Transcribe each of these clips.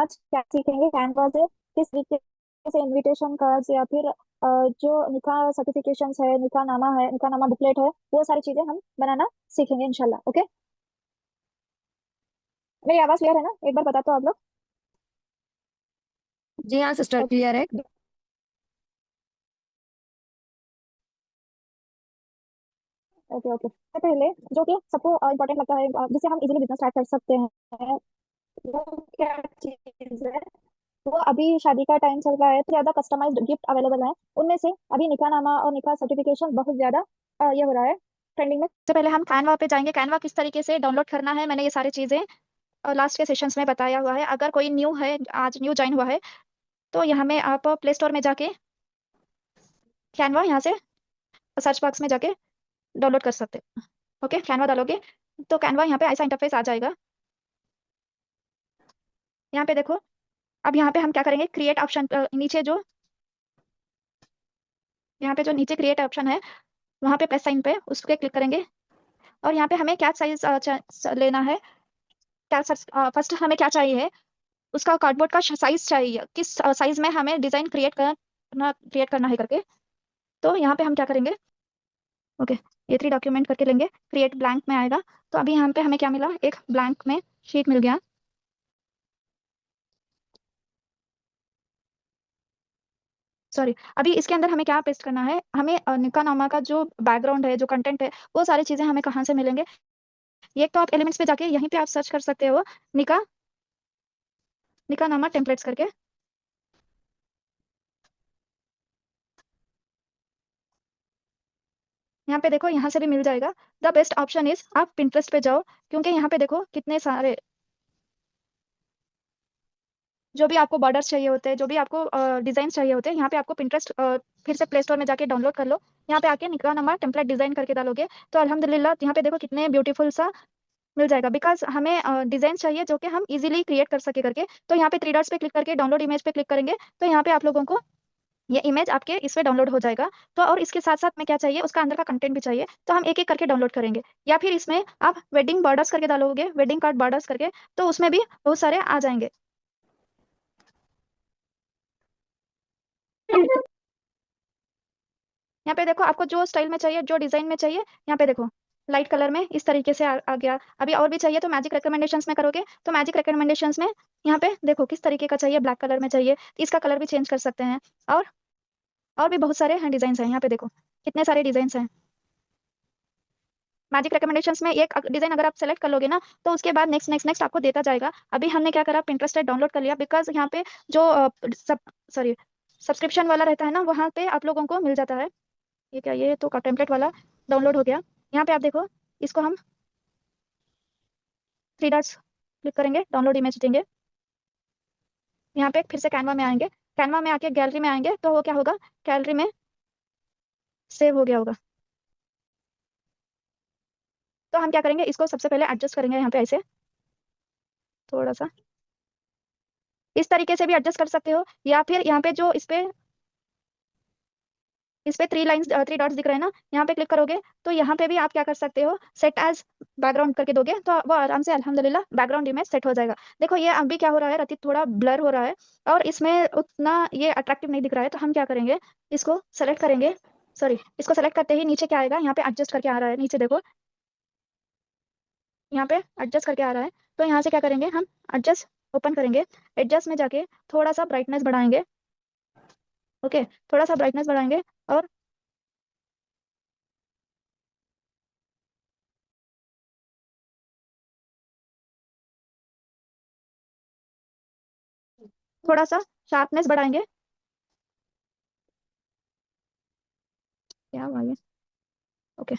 आज क्या सीखेंगे कैनवा से, किस तरीके से इनविटेशन कार्ड्स या फिर जो निकाह सर्टिफिकेशंस है, निकाह नामा है, निकाह नामा बुकलेट है, वो सारी चीजें हम बनाना सीखेंगे इंशाल्लाह। ओके, मेरी आवाज क्लियर है ना? एक बार बता दो आप लोग। जी हाँ सिस्टर, क्लियर है। ओके ओके, तो पहले जो कि सबको इम्पोर्टेंट लगता है, जिससे हम इजीली बिजनेस स्टार्ट कर सकते हैं, वो क्या चीज है? वो अभी शादी का टाइम चल रहा है तो ज्यादा कस्टमाइज्ड गिफ्ट अवेलेबल है। उनमें से अभी निकाह नामा और निकाह सर्टिफिकेशन बहुत ज्यादा ये हो रहा है, ट्रेंडिंग में। सबसे पहले हम कैनवा पे जाएंगे। कैनवा किस तरीके से डाउनलोड करना है, मैंने ये सारी चीजें लास्ट के सेशंस में बताया हुआ है। अगर कोई न्यू है, आज न्यू ज्वाइन हुआ है, तो यहाँ में आप प्ले स्टोर में जाके कैनवा यहाँ से सर्च बॉक्स में जाके डाउनलोड कर सकते हैं। ओके, कैनवा डालोगे तो कैनवा यहाँ पे ऐसा इंटरफेस आ जाएगा। यहाँ पे देखो, अब यहाँ पे हम क्या करेंगे, क्रिएट ऑप्शन नीचे जो, यहाँ पे जो नीचे क्रिएट ऑप्शन है, वहाँ पे प्लस साइन पे उस पर क्लिक करेंगे। और यहाँ पे हमें क्या साइज लेना है, क्या फर्स्ट हमें क्या चाहिए है, उसका कार्डबोर्ड का साइज चाहिए, किस साइज में हमें डिजाइन क्रिएट करना है करके। तो यहाँ पे हम क्या करेंगे, ओके, ये थ्री डॉक्यूमेंट करके लेंगे, क्रिएट ब्लैंक में आएगा। तो अभी यहाँ पे हमें क्या मिला, एक ब्लैंक में शीट मिल गया। सॉरी, अभी इसके अंदर हमें क्या पेस्ट करना है, हमें निका नामा का जो बैकग्राउंड है, जो कंटेंट है, वो सारी चीजें हमें कहाँ से मिलेंगे। ये तो आप एलिमेंट्स पे जाके यहीं पे आप सर्च कर सकते हो, निका निका नामा टेम्पलेट्स करके। यहाँ पे देखो, यहाँ से भी मिल जाएगा। द बेस्ट ऑप्शन इज आप पिंटरेस्ट पे जाओ, क्योंकि यहाँ पे देखो कितने सारे जो भी आपको बॉर्डर्स चाहिए होते हैं, जो भी आपको डिजाइन चाहिए होते हैं, यहाँ पे आपको पिंटरेस्ट फिर से प्ले स्टोर में जाके डाउनलोड कर लो। यहाँ पे आके निकाह नामा टेम्पलेट डिजाइन करके डालोगे तो अल्हम्दुलिल्लाह यहाँ पे देखो कितने ब्यूटीफुल सा मिल जाएगा। बिकॉज हमें डिजाइन चाहिए जो कि हम इजीली क्रिएट कर सके करके। तो यहाँ पे थ्री डॉट्स पे क्लिक करके डाउनलोड इमेज पे क्लिक करेंगे तो यहाँ पे आप लोगों को ये इमेज आपके इस पे डाउनलोड हो जाएगा। तो और इसके साथ साथ में क्या चाहिए, उसका अंदर का कंटेंट भी चाहिए, तो हम एक एक करके डाउनलोड करेंगे। या फिर इसमें आप वेडिंग बॉर्डर्स करके डालोगे, वेडिंग कार्ड बॉर्डर्स करके, तो उसमें भी बहुत सारे आ जाएंगे। यहाँ पे देखो आपको जो स्टाइल में चाहिए, जो डिजाइन में चाहिए, यहाँ पे देखो लाइट कलर में इस तरीके से आ गया। अभी और भी चाहिए तो मैजिक रिकमेंडेशंस में करोगे तो मैजिक रिकमेंडेशंस में यहाँ पे देखो किस तरीके का चाहिए, ब्लैक कलर में चाहिए तो इसका कलर भी चेंज कर सकते हैं। और और भी बहुत सारे हैं डिजाइन हैं, यहाँ पे देखो कितने सारे डिजाइन हैं। मैजिक रिकमेंडेशंस में एक डिजाइन अगर आप सेलेक्ट कर लोगे ना, तो उसके बाद नेक्स्ट नेक्स्ट नेक्स्ट आपको देता जाएगा। अभी हमने क्या करा, पिंटरेस्ट डाउनलोड कर लिया, बिकॉज यहाँ पे जो सब सॉरी सब्सक्रिप्शन वाला रहता है ना, वहाँ पे आप लोगों को मिल जाता है। ये क्या, ये तो टेम्पलेट वाला डाउनलोड हो गया। यहाँ पे आप देखो, इसको हम थ्री डॉट्स क्लिक करेंगे, डाउनलोड इमेज देंगे। यहाँ पे फिर से कैनवा में आएंगे, कैनवा में आके गैलरी में आएंगे तो वो क्या होगा, गैलरी में सेव हो गया होगा। तो हम क्या करेंगे, इसको सबसे पहले एडजस्ट करेंगे यहाँ पे ऐसे थोड़ा सा, इस तरीके से भी एडजस्ट कर सकते हो। या फिर यहाँ पे जो इस पे थ्री लाइंस थ्री डॉट्स दिख रहे हैं ना, यहाँ पे क्लिक करोगे तो यहाँ पे भी आप क्या कर सकते हो, सेट एज बैकग्राउंड करके दोगे तो वो आराम से अल्हम्दुलिल्लाह बैकग्राउंड इमेज सेट हो जाएगा। देखो ये अभी क्या हो रहा है, रतीब थोड़ा ब्लर हो रहा है और इसमें उतना ये अट्रैक्टिव नहीं दिख रहा है। तो हम क्या करेंगे, इसको सेलेक्ट करेंगे, सॉरी इसको सेलेक्ट करते ही नीचे क्या आएगा, यहाँ पे एडजस्ट करके आ रहा है, नीचे देखो यहाँ पे एडजस्ट करके आ रहा है। तो यहाँ से क्या करेंगे, हम एडजस्ट ओपन करेंगे, एडजस्ट में जाके थोड़ा सा ब्राइटनेस बढ़ाएंगे। ओके, थोड़ा सा ब्राइटनेस बढ़ाएंगे और थोड़ा सा शार्पनेस बढ़ाएंगे। क्या हुआ ये, ओके।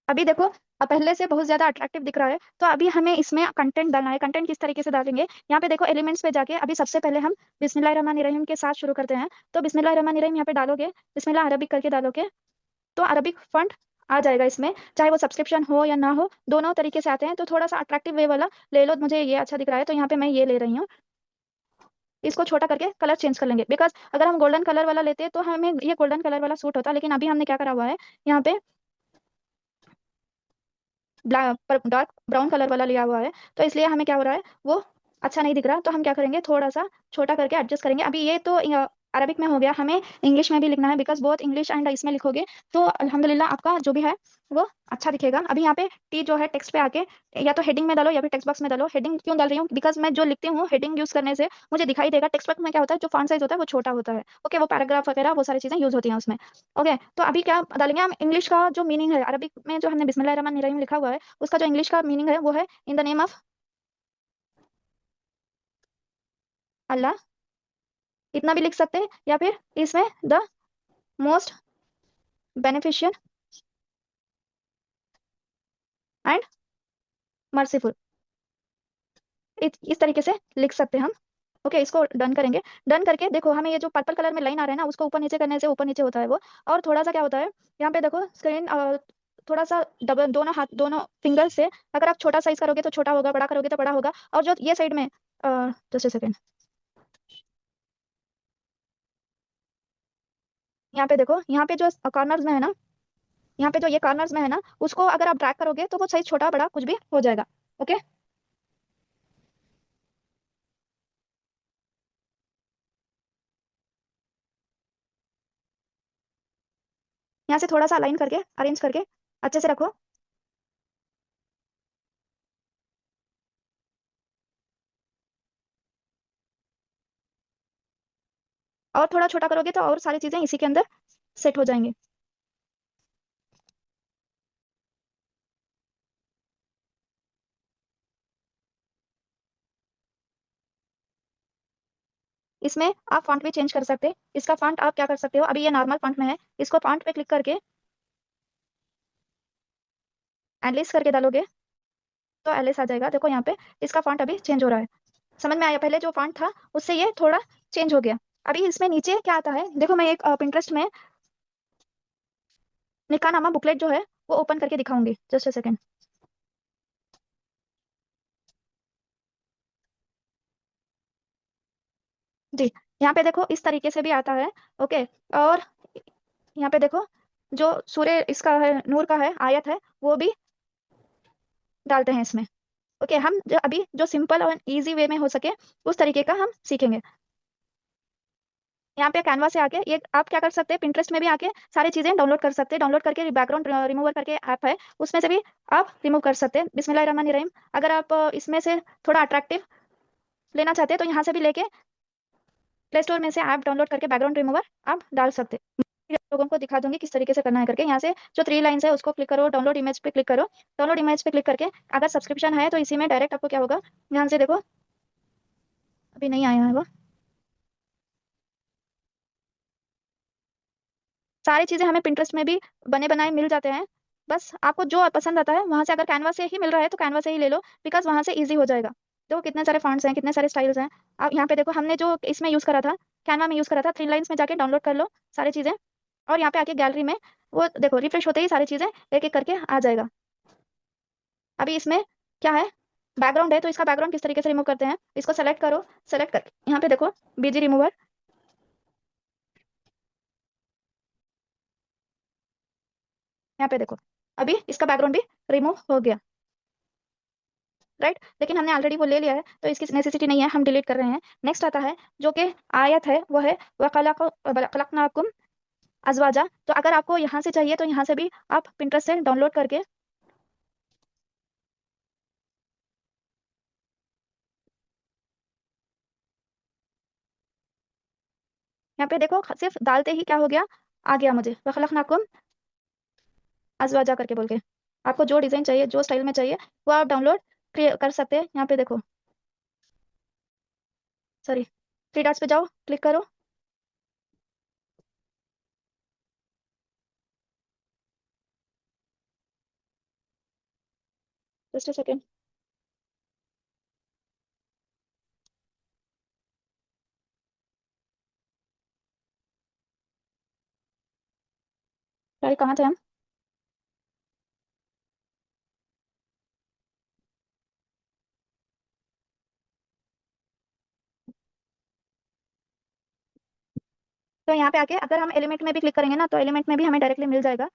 अभी देखो, अब पहले से बहुत ज्यादा अट्रैक्टिव दिख रहा है। तो अभी हमें इसमें कंटेंट डालना है। कंटेंट किस तरीके से डालेंगे, यहाँ पे देखो एलिमेंट्स पे जाके अभी सबसे पहले हम बिस्मिल्लाहिर्रहमानिर्रहीम के साथ शुरू करते हैं। तो बिस्मिल्लाहिर्रहमानिर्रहीम यहाँ पे डालोगे, बिस्मिल्लाह अरबिक करके डालोगे तो अरबिक फॉन्ट आ जाएगा इसमें, चाहे वो सब्सक्रिप्शन हो या ना हो, दोनों तरीके से आते हैं। तो थोड़ा सा अट्रैक्टिव वे वाला ले लो, मुझे ये अच्छा दिख रहा है तो यहाँ पे मैं ये ले रही हूँ। इसको छोटा करके कलर चेंज कर लेंगे, बिकॉज अगर हम गोल्डन कलर वाला लेते तो हमें ये गोल्डन कलर वाला सूट होता, लेकिन अभी हमने क्या करा हुआ है, यहाँ पे डार्क ब्राउन कलर वाला लिया हुआ है। तो इसलिए हमें क्या हो रहा है, वो अच्छा नहीं दिख रहा तो हम क्या करेंगे, थोड़ा सा छोटा करके एडजस्ट करेंगे। अभी ये तो अरबिक में हो गया, हमें इंग्लिश में भी लिखना है, बिकॉज बहुत इंग्लिश एंड इसमें लिखोगे तो अल्हम्दुलिल्लाह आपका जो भी है वो अच्छा दिखेगा। अभी यहाँ पे टी जो है टेक्स्ट पे आके या तो हेडिंग में डालो या फिर टेक्स्ट बॉक्स में डालो। हेडिंग क्यों डाल रही हूँ, बिकॉज मैं जो लिखती हूँ हेडिंग यूज करने से मुझे दिखाई देगा। टेक्स्ट बॉक्स में क्या होता है, जो फॉन्ट साइज होता है वो छोटा होता है। ओके, वो पैराग्राफ वगैरह वो सारी चीजें यूज होती हैं उसमें। ओके, तो अभी क्या डालेंगे हम, इंग्लिश का जो मीनिंग है, अरबिक में जो हमने बिस्मिल्लाह रहमान रहीम लिखा हुआ है उसका जो इंग्लिश का मीनिंग है वो है इन द नेम ऑफ अल्लाह। इतना भी लिख सकते हैं, या फिर इसमें the most beneficial and merciful, इस तरीके से लिख सकते हैं हम। ओके, इसको डन करेंगे। डन करके देखो, हमें ये जो पर्पल कलर में लाइन आ रहा है ना, उसको ऊपर नीचे करने से ऊपर नीचे होता है वो। और थोड़ा सा क्या होता है, यहाँ पे देखो स्क्रीन थोड़ा सा डबल, दोनों हाथ दोनों फिंगर से अगर आप छोटा साइज करोगे तो छोटा होगा, बड़ा करोगे तो बड़ा होगा। और जो ये साइड में जस्ट सेकेंड, यहाँ पे देखो, यहाँ पे जो कॉर्नर्स में है ना, यहाँ पे जो ये कॉर्नर्स में है ना, उसको अगर आप ड्रैग करोगे तो वो साइज छोटा बड़ा कुछ भी हो जाएगा। ओके, यहाँ से थोड़ा सा अलाइन करके अरेंज करके अच्छे से रखो। और थोड़ा छोटा करोगे तो और सारी चीजें इसी के अंदर सेट हो जाएंगे। इसमें आप फॉन्ट भी चेंज कर सकते हैं। इसका फॉन्ट आप क्या कर सकते हो, अभी ये नॉर्मल फॉन्ट में है, इसको फॉन्ट पे क्लिक करके एलिस करके डालोगे तो एलिस आ जाएगा। देखो यहाँ पे इसका फॉन्ट अभी चेंज हो रहा है, समझ में आया। पहले जो फॉन्ट था उससे ये थोड़ा चेंज हो गया। अभी इसमें नीचे क्या आता है देखो, मैं एक पिंटरेस्ट में निका नामा बुकलेट जो है वो ओपन करके दिखाऊंगी, जस्ट अ सेकेंड। जी, यहाँ पे देखो इस तरीके से भी आता है। ओके, और यहाँ पे देखो जो सूर्य इसका है, नूर का है, आयत है, वो भी डालते हैं इसमें। ओके, हम जो अभी जो सिंपल और इजी वे में हो सके उस तरीके का हम सीखेंगे। यहाँ पे कैनवा से आके ये आप क्या कर सकते हैं, पिंटरेस्ट में भी आके सारी चीजें डाउनलोड कर सकते हैं। डाउनलोड करके बैकग्राउंड रिमूवर करके ऐप है, उसमें से भी आप रिमूव कर सकते हैं। बिस्मिल्लाहिर्रहमानिर्रहीम। अगर आप इसमें से थोड़ा अट्रैक्टिव लेना चाहते हैं तो यहाँ से भी लेके प्ले स्टोर में से ऐप डाउनलोड करके बैकग्राउंड रिमूवर आप डाल सकते हैं। फिर आप लोगों को दिखा दूंगी किस तरीके से करना है करके। यहाँ से जो थ्री लाइन्स है उसको क्लिक करो, डाउनलोड इमेज पे क्लिक करो। डाउनलोड इमेज पे क्लिक करके अगर सब्सक्रिप्शन है तो इसी में डायरेक्ट आपको क्या होगा, यहाँ से देखो अभी नहीं आया है वो, सारी चीजें हमें पिंटरेस्ट में भी बने बनाए मिल जाते हैं। बस आपको जो पसंद आता है वहां से, अगर कैनवा से ही मिल रहा है तो कैनवा से ही ले लो, बिकॉज वहां से इजी हो जाएगा। देखो कितने सारे फॉन्ट्स हैं, कितने सारे स्टाइल्स हैं। अब यहाँ पे देखो हमने जो इसमें यूज करा था, कैनवा में यूज करा था, थ्री लाइन्स में जाके डाउनलोड कर लो सारी चीजें। और यहाँ पे आके गैलरी में वो देखो रिफ्रेश होते ही सारी चीजें एक एक करके आ जाएगा। अभी इसमें क्या है, बैकग्राउंड है, तो इसका बैकग्राउंड किस तरीके से रिमूव करते हैं, इसको सेलेक्ट करो। सेलेक्ट कर यहाँ पे देखो बीजी रिमूवर, यहाँ पे देखो अभी इसका बैकग्राउंड भी रिमूव हो गया। राइट, लेकिन हमने ऑलरेडी वो ले लिया है तो इसकी नेसेसिटी नहीं है, हम डिलीट कर रहे हैं। नेक्स्ट आता है जो कि आयत है, वो है वखलकनाकुम अजवाजा। तो अगर आपको यहाँ से चाहिए तो यहाँ से भी आप पिंटरेस्ट से डाउनलोड करके, यहाँ पे देखो सिर्फ डालते ही क्या हो गया, आ गया मुझे वखलकनाकुम अजवाजा करके बोल के। आपको जो डिजाइन चाहिए, जो स्टाइल में चाहिए, वो आप डाउनलोड कर सकते हैं। यहाँ पे देखो, सॉरी, थ्री डॉट्स पे जाओ, क्लिक करो। जस्ट अ सेकेंड, सॉरी कहाँ थे हम। तो यहाँ पे आके अगर हम एलिमेंट में भी क्लिक करेंगे ना तो एलिमेंट में भी हमें डायरेक्टली मिल जाएगा।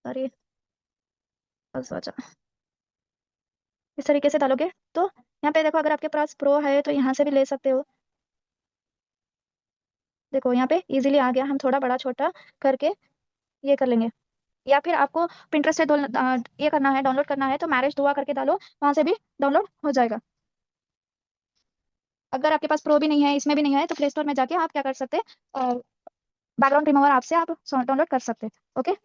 सॉरी, बस हो जाए। इस तरीके से डालोगे तो यहाँ पे देखो, अगर आपके पास प्रो है तो यहाँ से भी ले सकते हो। देखो यहाँ पे इजीली आ गया, हम थोड़ा बड़ा छोटा करके ये कर लेंगे। या फिर आपको Pinterest से ये करना है, डाउनलोड करना है, तो मैरिज दुआ करके डालो, वहां से भी डाउनलोड हो जाएगा। अगर आपके पास प्रो भी नहीं है, इसमें भी नहीं है, तो प्ले स्टोर में जाके आप क्या कर सकते हैं, बैकग्राउंड रिमूवर ऐप से आप डाउनलोड कर सकते हैं। ओके,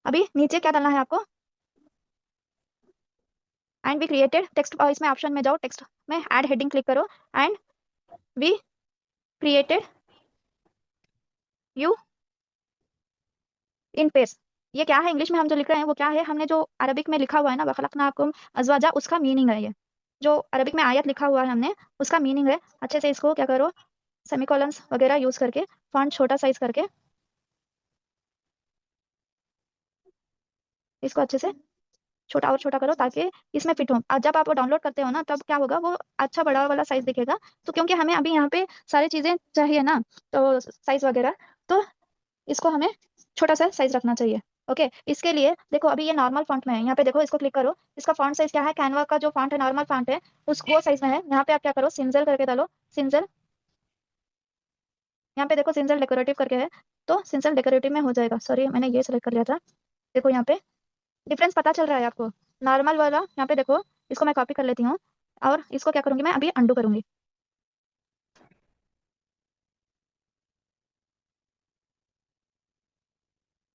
अभी नीचे क्या डालना है आपको, एंड वी क्रिएटेड टेक्स्ट, इसमें ऑप्शन में जाओ, टेक्स्ट में ऐड हेडिंग क्लिक करो, and we created you in page. ये क्या है, इंग्लिश में हम जो लिख रहे हैं वो क्या है, हमने जो अरबिक में लिखा हुआ है ना, वखलकनाकुम अजवाजा, उसका मीनिंग है ये। जो अरबिक में आयत लिखा हुआ है हमने, उसका मीनिंग है। अच्छे से इसको क्या करो, सेमीकोलंस वगैरह यूज करके, फॉन्ट छोटा साइज करके इसको अच्छे से छोटा और छोटा करो, ताकि इसमें फिट हो। और जब आप वो डाउनलोड करते हो ना, तब क्या होगा, वो अच्छा बड़ा वाला साइज दिखेगा। तो क्योंकि हमें अभी यहाँ पे सारी चीजें चाहिए ना, तो साइज वगैरह, तो इसको हमें छोटा सा साइज रखना चाहिए। ओके, इसके लिए देखो, अभी ये नॉर्मल फॉन्ट में है, यहाँ पे देखो, इसको क्लिक करो, इसका फॉन्ट साइज क्या है, कैनवा का जो फॉन्ट है, नॉर्मल फॉन्ट है, उस वो साइज में है। यहाँ पे आप क्या करो, सिंजल करके डालो, सिंजल। यहाँ पे देखो सिंजल डेकोरेटिव करके है, तो सिंजल डेकोरेटिव में हो जाएगा। सॉरी, मैंने ये सेलेक्ट कर लिया था। देखो यहाँ पे डिफरेंस पता चल रहा है आपको, नॉर्मल वाला यहाँ पे देखो। इसको मैं कॉपी कर लेती हूँ, और इसको क्या करूंगी, मैं अभी अंडू करूंगी।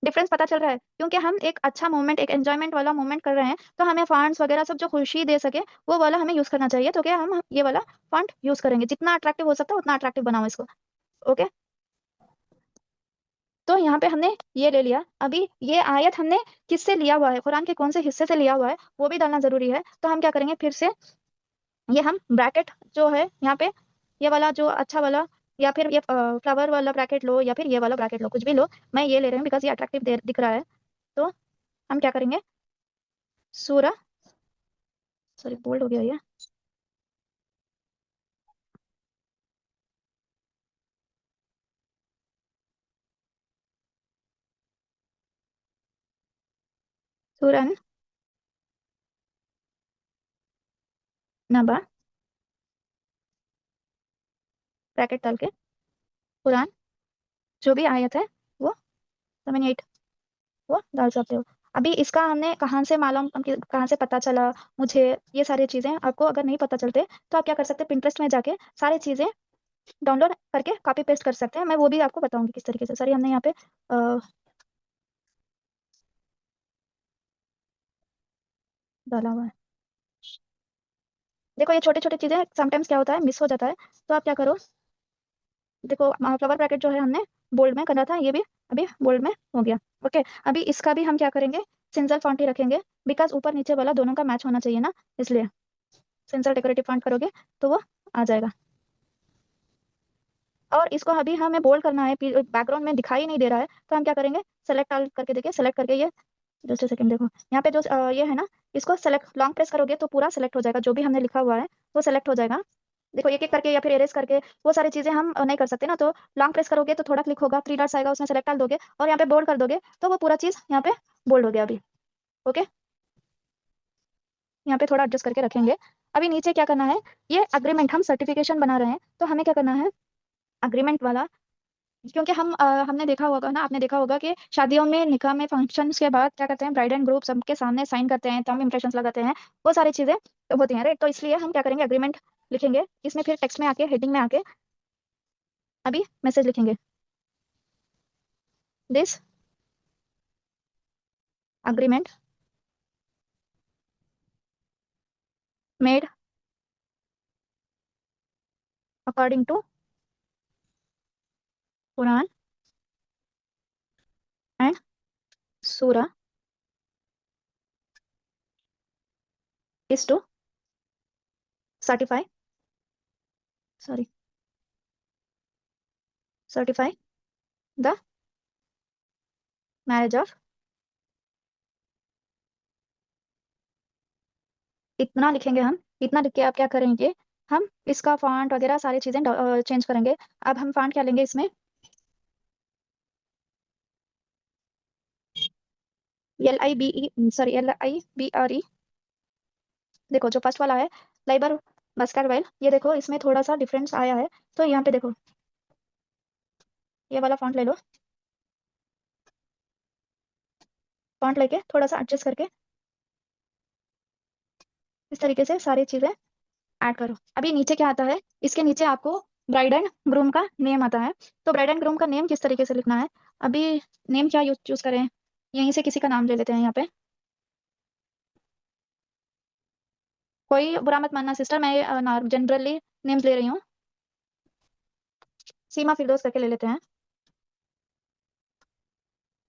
डिफरेंस पता चल रहा है, क्योंकि हम एक अच्छा मोमेंट, एक एंजॉयमेंट वाला मोमेंट कर रहे हैं, तो हमें फॉन्ट्स वगैरह सब जो खुशी दे सके, वो वाला हमें यूज करना चाहिए। तो क्या हम ये वाला फॉन्ट यूज करेंगे, जितना अट्रैक्टिव हो सकता है उतना अट्रैक्टिव बनाओ इसको। ओके, तो यहाँ पे हमने ये ले लिया। अभी ये आयत हमने किससे लिया हुआ है, कुरान के कौन से हिस्से से लिया हुआ है, वो भी डालना जरूरी है। तो हम क्या करेंगे, फिर से ये हम ब्रैकेट जो है यहाँ पे, ये वाला जो अच्छा वाला, या फिर ये फ्लावर वाला ब्रैकेट लो, या फिर ये वाला ब्रैकेट लो, कुछ भी लो। मैं ये ले रही हूँ बिकॉज ये अट्रैक्टिव दिख रहा है। तो हम क्या करेंगे, सूरा, सॉरी बोल्ड हो गया ये, सूरन नबा, ब्रैकेट डाल के कुरान, जो भी आयत है वो 7 8 वो डाल सकते हो। अभी इसका हमने कहाँ से मालूम, कहाँ से पता चला मुझे, ये सारी चीजें आपको अगर नहीं पता चलते, तो आप क्या कर सकते हैं, पिंटरेस्ट में जाके सारी चीजें डाउनलोड करके कॉपी पेस्ट कर सकते हैं। मैं वो भी आपको बताऊंगी किस तरीके से। सॉरी, हमने यहाँ पे डाला हुआ है। देखो, ये छोटे छोटे चीजें समटाइम्स क्या होता है, मिस हो जाता है। तो आप क्या करो, देखो फ्लावर ब्रैकेट जो है हमने बोल्ड में करना था, ये भी अभी बोल्ड में हो गया। ओके, अभी इसका भी हम क्या करेंगे, सिंगल फॉन्ट ही रखेंगे, बिकॉज ऊपर नीचे वाला दोनों का मैच होना चाहिए ना, इसलिए सिंगल डेकोरेटिव फॉन्ट करोगे तो वो आ जाएगा। और इसको अभी हमें बोल्ड करना है, बैकग्राउंड में दिखाई नहीं दे रहा है, तो हम क्या करेंगे, सेलेक्ट ऑल करके, देखिए सेलेक्ट करके, ये जस्ट सेकंड, देखो यहाँ पे जो ये है ना, इसको सेलेक्ट लॉन्ग प्रेस करोगे तो पूरा सेलेक्ट हो जाएगा, जो भी हमने लिखा हुआ है वो सेलेक्ट हो जाएगा। देखो, एक एक करके या फिर एरेस करके वो सारी चीजें हम नहीं कर सकते ना, तो लॉन्ग प्रेस करोगे तो थोड़ा क्लिक होगा, 3 डॉट्स आएगा, उसमें सेलेक्ट डाल दोगे और यहाँ पे बोल्ड कर दोगे, तो वो पूरा चीज यहाँ पे बोल्ड हो गया अभी। ओके, यहाँ पे थोड़ा एडजस्ट करके रखेंगे। अभी नीचे क्या करना है, ये अग्रीमेंट, हम सर्टिफिकेशन बना रहे हैं, तो हमें क्या करना है, अग्रीमेंट वाला, क्योंकि हमने देखा होगा ना, आपने देखा होगा कि शादियों में, निकाह में, फंक्शंस के बाद क्या करते हैं, ब्राइड एंड ग्रूप सबके सामने साइन करते हैं, थंब इम्प्रेशंस लगाते हैं, वो सारी चीजें होती हैं, राइट। तो इसलिए हम क्या करेंगे, अग्रीमेंट लिखेंगे, इसमें फिर टेक्स्ट में आके, हेडिंग में आके अभी मैसेज लिखेंगे, this agreement made according to Quran and सूरा is to certify, sorry, certify the marriage of, इतना लिखेंगे हम। इतना लिख के आप क्या करेंगे, हम इसका फॉन्ट वगैरह सारी चीजें चेंज करेंगे। अब हम फॉन्ट क्या लेंगे इसमें, LIBE देखो जो फर्स्ट वाला है, लाइबर बस्करवाइल, ये देखो इसमें थोड़ा सा डिफरेंस आया है। तो यहाँ पे देखो, ये वाला फॉन्ट ले लो, फॉन्ट लेके थोड़ा सा एडजस्ट करके इस तरीके से सारी चीजें ऐड करो। अभी नीचे क्या आता है, इसके नीचे आपको ब्राइड एंड ग्रूम का नेम आता है। तो ब्राइड एंड ग्रूम का नेम किस तरीके से लिखना है, अभी नेम क्या चूज करें, यहीं से किसी का नाम ले लेते हैं यहाँ पे। कोई बुरा मत मानना सिस्टर, मैं जनरली नेम्स ले रही हूँ। सीमा फिरदौस करके ले लेते हैं,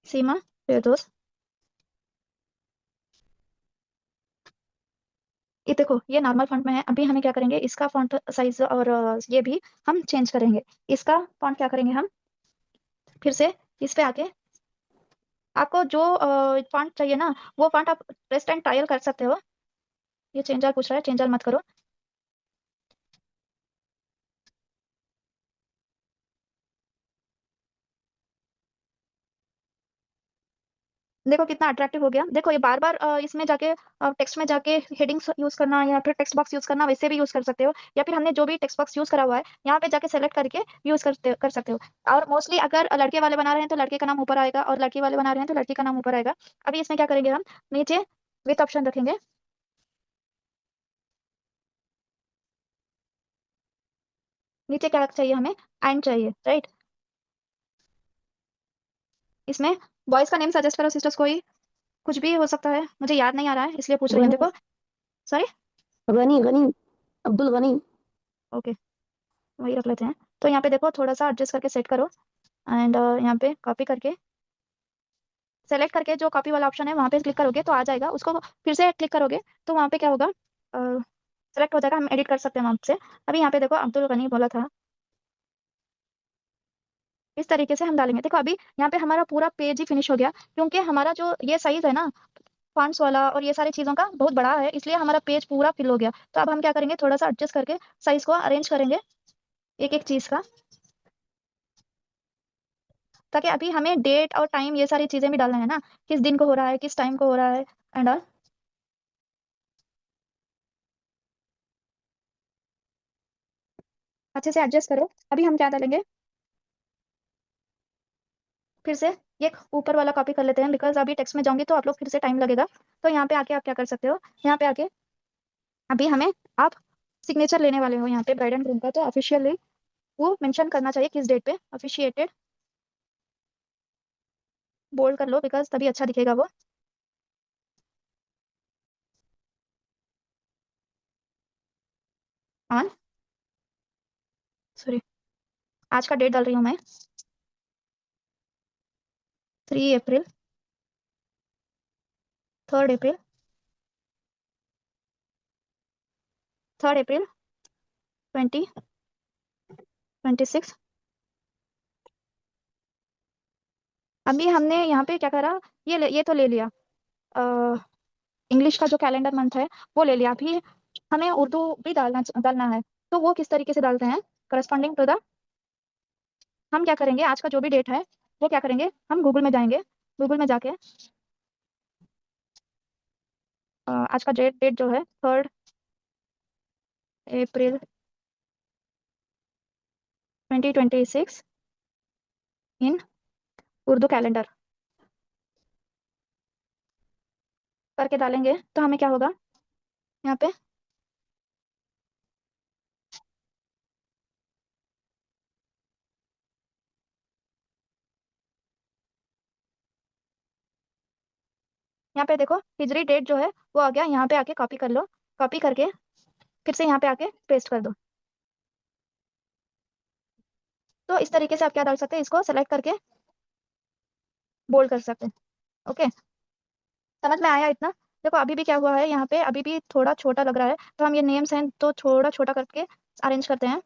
सीमा फिरदौस। ये देखो ये नॉर्मल फॉन्ट में है। अभी हमें क्या करेंगे, इसका फॉन्ट साइज और ये भी हम चेंज करेंगे। इसका फॉन्ट क्या करेंगे हम, फिर से इस पे आके आपको जो फॉन्ट चाहिए ना, वो फॉन्ट आप टेस्ट एंड ट्रायल कर सकते हो। ये चेंजर पूछ रहा है, चेंजर मत करो। देखो कितना अट्रैक्टिव हो गया। देखो ये बार बार इसमें जाके टेक्स्ट में जाके हेडिंग्स यूज करना या फिर टेक्स्ट बॉक्स यूज करना, वैसे भी यूज कर सकते हो, या फिर हमने जो भी टेक्स्ट बॉक्स यूज करा हुआ है यहाँ पे जाके सेलेक्ट करके यूज कर सकते हो। और मोस्टली अगर लड़के वाले बना रहे हैं तो लड़के का नाम ऊपर आएगा, और लड़की वाले बना रहे हैं तो लड़की का नाम ऊपर आएगा। अभी इसमें क्या करेंगे हम, नीचे विथ ऑप्शन रखेंगे। नीचे क्या चाहिए हमें, एंड चाहिए, राइट। इसमें बॉयज का नेम सजेस्ट करो सिस्टर्स, कोई कुछ भी हो सकता है, मुझे याद नहीं आ रहा है इसलिए पूछ रही हूँ, गनी। देखो। सॉरी। गनी गनी। अब्दुल गनी। ओके, वही रख लेते हैं। तो यहाँ पे देखो थोड़ा सा एडजस्ट करके सेट करो, एंड यहाँ पे कॉपी करके सेलेक्ट करके जो कॉपी वाला ऑप्शन है वहाँ पे क्लिक करोगे तो आ जाएगा, उसको फिर से क्लिक करोगे तो वहाँ पे क्या होगा, सेलेक्ट हो जाएगा, हम एडिट कर सकते हैं वहाँ से। अभी यहाँ पे देखो अब्दुल गनी बोला था, इस तरीके से हम डालेंगे। देखो अभी यहाँ पे हमारा पूरा पेज ही फिनिश हो गया, क्योंकि हमारा जो ये साइज है ना फॉन्ट्स वाला और ये सारी चीज़ों का बहुत बड़ा है, इसलिए हमारा पेज पूरा फिल हो गया। तो अब हम क्या करेंगे, थोड़ा सा एडजस्ट करके साइज को अरेंज करेंगे एक एक चीज़ का, ताकि अभी हमें डेट और टाइम ये सारी चीज़ें भी डालना है ना, किस दिन को हो रहा है, किस टाइम को हो रहा है, एंड ऑल। अच्छे से एडजस्ट करो। अभी हम क्या डालेंगे, फिर से ये ऊपर वाला कॉपी कर लेते हैं, बिकॉज अभी टेक्स्ट में जाऊंगी तो आप लोग फिर से टाइम लगेगा। तो यहाँ पे आके आप क्या कर सकते हो, यहाँ पे आके अभी हमें आप सिग्नेचर लेने वाले हो यहाँ पे ब्राइड एंड ग्रूम का, तो ऑफिशियली वो मेंशन करना चाहिए किस डेट पे, ऑफिशिएटेड बोल्ड कर लो, बिकॉज तभी अच्छा दिखेगा वो। ऑन, सॉरी, आज का डेट डाल रही हूँ मैं, 3 अप्रैल, 3 अप्रैल, 3 अप्रैल 2026। अभी हमने यहाँ पे क्या करा, ये तो ले लिया, इंग्लिश का जो कैलेंडर मंथ है वो ले लिया। अभी हमें उर्दू भी डालना है। तो वो किस तरीके से डालते हैं, करस्पॉन्डिंग टू द, हम क्या करेंगे, आज का जो भी डेट है वो क्या करेंगे, हम गूगल में जाएंगे, गूगल में जाके आज का डेट जो है 3 अप्रैल 2026 इन उर्दू कैलेंडर करके डालेंगे तो हमें क्या होगा, यहाँ पे यहाँ पे देखो हिजरी डेट जो है वो आ गया, यहाँ पे आके कॉपी कर लो, कॉपी करके फिर से यहाँ पे आके पेस्ट कर दो। तो इस तरीके से आप क्या डाल सकते हैं, इसको सेलेक्ट करके बोल्ड कर सकते हैं। ओके, समझ में आया इतना। देखो अभी भी क्या हुआ है, यहाँ पे अभी भी थोड़ा छोटा लग रहा है, तो हम ये नेम्स हैं तो थोड़ा छोटा करके अरेंज करते हैं।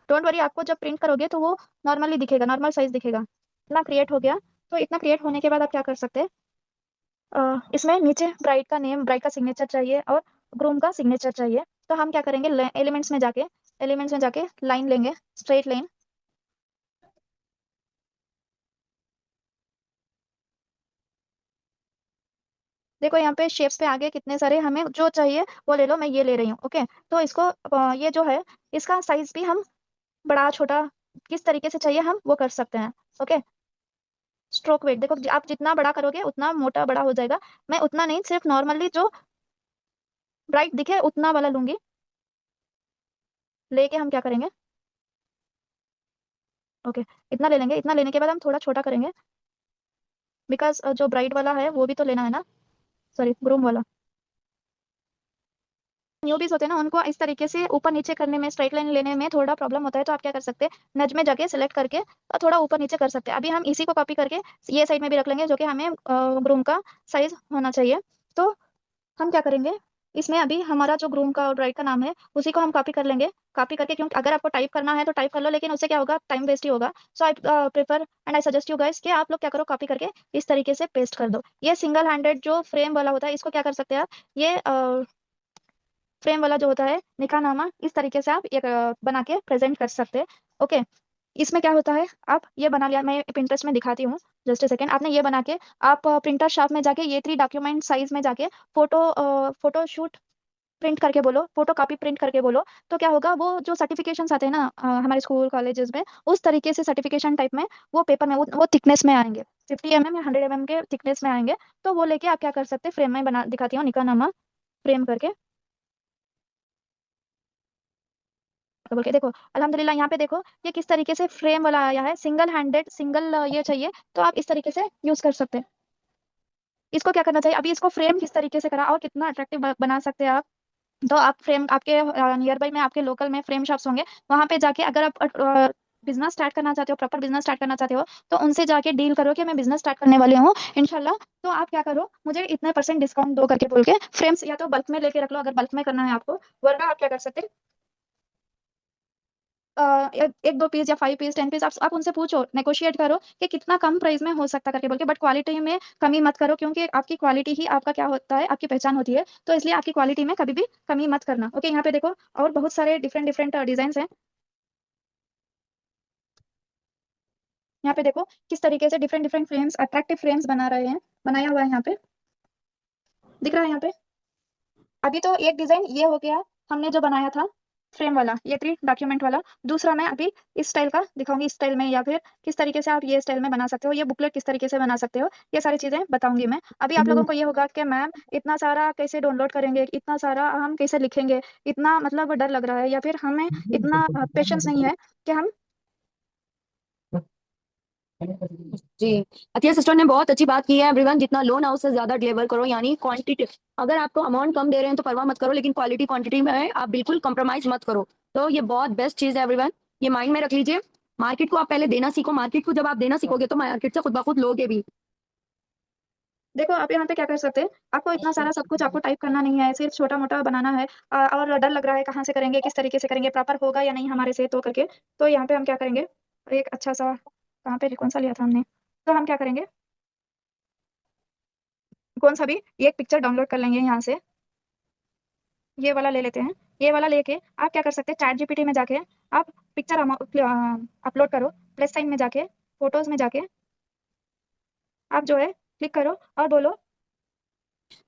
डोंट वरी, आपको जब प्रिंट करोगे तो वो नॉर्मली दिखेगा, नॉर्मल साइज दिखेगा। इतना क्रिएट हो गया। तो इतना क्रिएट होने के बाद आप क्या कर सकते हैं, इसमें नीचे ब्राइड का नेम, ब्राइड का सिग्नेचर चाहिए और ग्रूम का सिग्नेचर चाहिए। तो हम क्या करेंगे, एलिमेंट्स में जाके लाइन लेंगे, स्ट्रेट लाइन। देखो यहाँ पे शेप्स पे आगे कितने सारे, हमें जो चाहिए वो ले लो, मैं ये ले रही हूँ। ओके, तो इसको ये जो है इसका साइज भी हम बड़ा छोटा किस तरीके से चाहिए हम वो कर सकते हैं। ओके, स्ट्रोक वेट देखो, आप जितना बड़ा करोगे उतना मोटा बड़ा हो जाएगा। मैं उतना नहीं, सिर्फ नॉर्मली जो ब्राइट दिखे उतना वाला लूंगी। लेके हम क्या करेंगे, ओके, इतना ले लेंगे। इतना लेने के बाद हम थोड़ा छोटा करेंगे, बिकॉज जो ब्राइट वाला है वो भी तो लेना है ना, सॉरी ग्रूम वाला। न्यूबीज होते हैं ना, उनको इस तरीके से ऊपर नीचे करने में, स्ट्राइट लाइन लेने में थोड़ा प्रॉब्लम होता है, तो आप क्या कर सकते हैं, नज में जाके सिलेक्ट करके और थोड़ा ऊपर नीचे कर सकते हैं। अभी हम इसी को कॉपी करके ये साइड में भी रख लेंगे, जो कि हमें ग्रूम का साइज होना चाहिए। तो हम क्या करेंगे, इसमें अभी हमारा जो ग्रूम का और ब्राइड का नाम है उसी को हम कॉपी कर लेंगे। कॉपी करके, क्योंकि अगर आपको टाइप करना है तो टाइप कर लो, लेकिन उससे क्या होगा, टाइम वेस्ट ही होगा। So I prefer and I suggest you guys कि आप लोग क्या करो, कॉपी करके इस तरीके से पेस्ट कर दो। ये सिंगल हैंडेड जो फ्रेम वाला होता है, इसको क्या कर सकते हैं आप, ये फ्रेम वाला जो होता है निकाहनामा, इस तरीके से आप ये बना के प्रेजेंट कर सकते हैं। ओके, इसमें क्या होता है, आप ये बना लिया, मैं प्रिंटर्स में दिखाती हूँ, जस्ट ए सेकेंड। आपने ये बना के आप प्रिंटर शॉप में जाके ये 3 डॉक्यूमेंट साइज में जाके फोटो शूट प्रिंट करके बोलो, फोटो कॉपी प्रिंट करके बोलो, तो क्या होगा, वो जो सर्टिफिकेशंस आते हैं ना हमारे स्कूल कॉलेजेस में, उस तरीके से सर्टिफिकेशन टाइप में वो पेपर में वो थिकनेस में आएंगे, 50 mm या 100 mm के थिकनेस में आएंगे। तो वो लेके आप क्या कर सकते हैं, फ्रेम में बना दिखाती हूँ, निकाहनामा फ्रेम करके बोल के देखो। अल्हम्दुलिल्लाह, यहाँ पे देखो ये किस तरीके से फ्रेम वाला आया है, सिंगल हैंडेड सिंगल ये चाहिए तो आप इस तरीके से यूज कर सकते हैं। इसको क्या करना चाहिए, अभी इसको फ्रेम किस तरीके से करा और कितना अट्रैक्टिव बना सकते हैं आप। तो आप फ्रेम आपके नियर बाई में, आपके लोकल में फ्रेम शॉप्स होंगे, वहां पे जाके अगर आप बिजनेस स्टार्ट करना चाहते हो, प्रॉपर बिजनेस स्टार्ट करना चाहते हो, तो उनसे जाके डील करो कि मैं बिजनेस स्टार्ट करने वाली हूँ इंशाल्लाह। तो आप क्या करो, मुझे इतने परसेंट डिस्काउंट दो करके बोल के फ्रेम्स या तो बल्क में लेके रख लो, अगर बल्क में करना है आपको। वरना आप क्या कर सकते हैं, एक दो पीस या 5 पीस 10 पीस आप उनसे पूछो, नेगोशिएट करो कि कितना कम प्राइस में हो सकता करके बोल के, बट क्वालिटी में कमी मत करो, क्योंकि आपकी क्वालिटी ही आपका क्या होता है, आपकी पहचान होती है। तो इसलिए आपकी क्वालिटी में कभी भी कमी मत करना। ओके, यहाँ पे देखो और बहुत सारे डिफरेंट डिफरेंट डिजाइन हैं। यहाँ पे देखो किस तरीके से different different frames, attractive frames बना रहे हैं, बनाया हुआ है यहाँ पे, दिख रहा है यहाँ पे। अभी तो एक डिजाइन ये हो गया हमने जो बनाया था फ्रेम वाला, ये 3 डॉक्यूमेंट वाला। दूसरा मैं अभी इस स्टाइल का दिखाऊंगी, इस स्टाइल में, या फिर किस तरीके से आप ये स्टाइल में बना सकते हो, ये बुकलेट किस तरीके से बना सकते हो, ये सारी चीजें बताऊंगी मैं। अभी आप लोगों को ये होगा कि मैम इतना सारा कैसे डाउनलोड करेंगे, इतना सारा हम कैसे लिखेंगे, इतना मतलब डर लग रहा है, या फिर हमें इतना पेशेंस नहीं है कि हम। जी, अतिया सिस्टर ने बहुत अच्छी बात की है एवरीवन। जितना लो ना उससे ज्यादा डिलीवर करो, यानी क्वांटिटी। अगर आपको अमाउंट कम दे रहे हैं तो परवाह मत करो, लेकिन क्वालिटी क्वांटिटी में आप बिल्कुल कॉम्प्रोमाइज मत करो। तो ये बहुत बेस्ट चीज है एवरीवन, ये माइंड में रख लीजिए। मार्केट को आप पहले देना सीखो, मार्केट को जब आप देना सीखोगे तो मार्केट से खुद ब खुद लोगे भी। देखो आप यहाँ पे क्या कर सकते हैं, आपको इतना सारा सब कुछ आपको टाइप करना नहीं है, सिर्फ छोटा मोटा बनाना है। और डर लग रहा है कहाँ से करेंगे, किस तरीके से करेंगे, प्रॉपर होगा या नहीं हमारे से, तो करके। तो यहाँ पे हम क्या करेंगे, एक अच्छा सा, कहाँ पे कौन सा लिया था हमने, तो हम क्या करेंगे, कौन सा भी एक पिक्चर डाउनलोड कर लेंगे यहाँ से, ये वाला ले लेते हैं। ये वाला लेके आप क्या कर सकते हैं, चैट जीपीटी में जाके आप पिक्चर अपलोड करो, प्लस साइन में जाके, फोटोज में जाके आप जो है क्लिक करो और बोलो।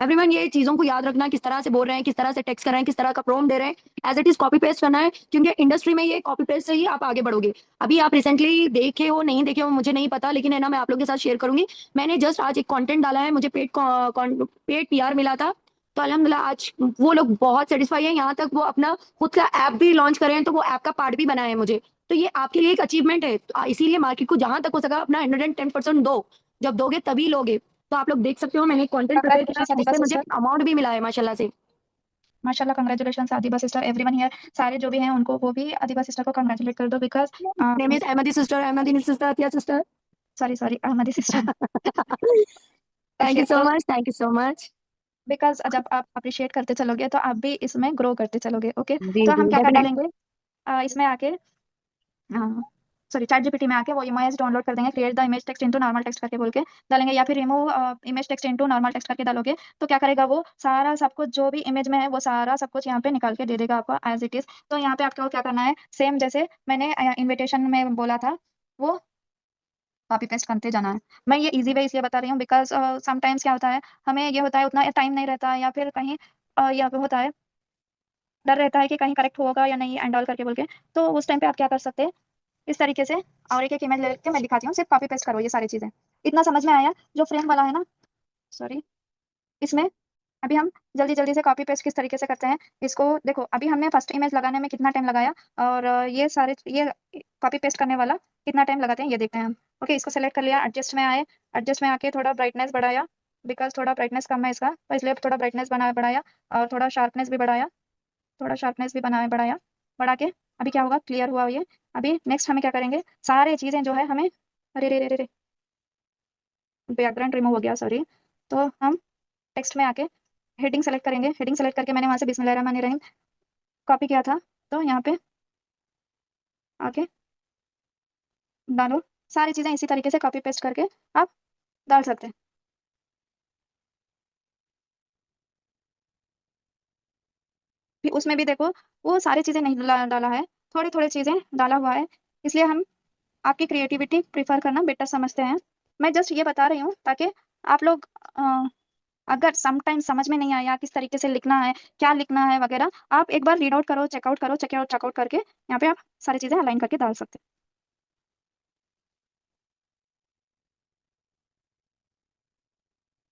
एवरीवन, ये चीजों को याद रखना, किस तरह से बोल रहे हैं, किस तरह से टेक्स्ट कर रहे हैं, किस तरह का प्रॉम्प्ट दे रहे हैं, as it is copy paste करना है, क्योंकि इंडस्ट्री में ये कॉपी पेस्ट से ही आप आगे बढ़ोगे। अभी आप रिसेंटली देखे हो नहीं देखे हो मुझे नहीं पता, लेकिन है ना, मैं आप लोगों के साथ शेयर करूंगी। मैंने जस्ट आज एक कंटेंट डाला है, मुझे पेड पीआर मिला था। तो अल्हम्दुलिल्लाह आज वो लोग बहुत सेटिस्फाई है, यहाँ तक वो अपना खुद का ऐप भी लॉन्च करें, तो वो ऐप का पार्ट भी बनाया है मुझे। तो ये आपके लिए एक अचीवमेंट है, तो इसीलिए मार्केट को जहां तक हो सका अपना 110% दो। जब दोगे तभी लोगे। तो आप लोग देख सकते हो, मैंने कंटेंट प्रिपेयर किया कंग्रेचुलेशन है, आदिबा जिससे मुझे सिस्टर, अमाउंट भी मिला है माशाल्लाह से। माशाल्लाह congratulation Adiba sister, everyone here, सारे जो भी हैं उनको, वो भी आदिबा सिस्टर को कंग्रेचुलेट कर दो, because name is Ahmadi sister, Ahmadi sister, Atiya sister. Sorry sorry Ahmadi sister. Thank you so तो much, thank you so much. Because जब आप अप्रिशिएट करते चलोगे तो आप भी इसमें ग्रो करते चलोगे। ओके, जी तो हम जी क्या कर डेफिनेट। डालेंगे, इसमें आके, सॉरी चैट जीपीटी में आके वो इमेज डाउनलोड कर देंगे, create the image text into normal text करके बोल के डालेंगे, या फिर remove image text into normal text करके डालोगे। तो क्या करेगा, वो सारा सब कुछ जो भी इमेज में है वो सारा सब कुछ यहाँ पे निकाल के दे देगा आपको एज इट इज। तो यहाँ पे आपको क्या करना है, सेम जैसे मैंने इनविटेशन में बोला था, वो कॉपी पेस्ट करते जाना है। मैं ये इजी वे इसलिए बता रही हूँ बिकॉज समटाइम्स क्या होता है, हमें ये होता है उतना टाइम नहीं रहता है, या फिर कहीं या होता है डर रहता है कि कहीं करेक्ट होगा या नहीं एंड ऑल करके बोल के। तो उस टाइम पे आप क्या कर सकते हैं, इस तरीके से। और एक एक इमेज लेके मैं दिखाती हूँ, सिर्फ कॉपी पेस्ट करो ये सारी चीजें। इतना समझ में आया जो फ्रेम वाला है ना, सॉरी, इसमें अभी हम जल्दी जल्दी से कॉपी पेस्ट किस तरीके से करते हैं इसको देखो। अभी हमने फर्स्ट इमेज लगाने में कितना टाइम लगाया, और ये सारे ये कॉपी पेस्ट करने वाला कितना टाइम लगाते हैं ये देखते हैं हम। ओके, इसको सेलेक्ट कर लिया, एडजस्ट में आए, एडजस्ट में आके थोड़ा ब्राइटनेस बढ़ाया, बिकॉज थोड़ा ब्राइटनेस कम है इसका, तो इसलिए थोड़ा ब्राइटनेस बना बढ़ाया, और थोड़ा शार्पनेस भी बढ़ाया, थोड़ा शार्पनेस भी बनाया बढ़ाया, बढ़ा के अभी क्या होगा, क्लियर हुआ ये। अभी नेक्स्ट हमें क्या करेंगे, सारे चीजें जो है हमें, अरे रे रे रे रे, बैकग्राउंड रिमूव हो गया, सॉरी। तो हम टेक्स्ट में आके हेडिंग सेलेक्ट करेंगे, हेडिंग सेलेक्ट करके मैंने वहां से बिस्मिल्लाहिर्रहमानिर्रहीम कॉपी किया था, तो यहाँ पे आके डालो। सारी चीजें इसी तरीके से कॉपी पेस्ट करके आप डाल सकते हैं। फिर उसमें भी देखो, वो सारी चीजें नहीं डाला है, थोड़ी थोड़ी चीजें डाला हुआ है, इसलिए हम आपकी क्रिएटिविटी प्रिफर करना बेटर समझते हैं। मैं जस्ट ये बता रही हूँ ताकि आप लोग अगर समटाइम समझ में नहीं आया किस तरीके से लिखना है, क्या लिखना है वगैरह, आप एक बार रीड आउट करो, चेकआउट करो, चेकआउट चेकआउट करके यहाँ पे आप सारी चीजें अलाइन करके डाल सकते हैं।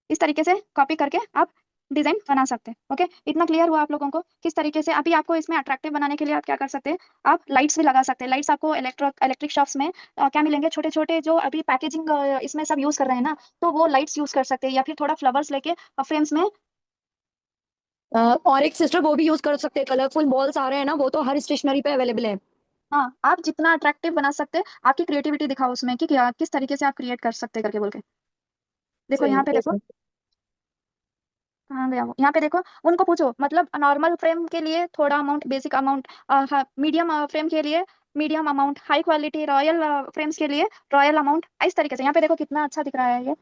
इस तरीके से कॉपी करके आप डिजाइन बना सकते हैं। ओके, इतना क्लियर हुआ आप लोगों को किस तरीके से। अभी आपको इसमें अट्रैक्टिव बनाने के लिए आप क्या कर सकते हैं, आप लाइट्स भी लगा सकते हैं। लाइट्स आपको इलेक्ट्रिक शॉप्स में क्या मिलेंगे, छोटे छोटे जो अभी पैकेजिंग इसमें सब यूज कर रहे हैं ना, तो वो लाइट्स यूज कर सकते हैं, या फिर थोड़ा फ्लावर्स लेके फ्रेम्स में। और एक सिस्टर वो भी यूज कर सकते हैं, कलरफुल बॉल्स आ रहे हैं ना, वो तो हर स्टेशनरी पे अवेलेबल है। हाँ, आप जितना अट्रैक्टिव बना सकते हैं, आपकी क्रिएटिविटी दिखाओ उसमें कि क्या किस तरीके से आप क्रिएट कर सकते हैं करके बोल के। देखो सही यहाँ पे है, देखो, सही। कहाँ गया वो, यहाँ पे देखो, उनको पूछो मतलब नॉर्मल फ्रेम के लिए थोड़ा amount, basic amount, medium frame के लिए medium amount, high quality royal frames के लिए रॉयल अमाउंट, इस तरीके से। यहाँ पे देखो कितना अच्छा दिख रहा है ये।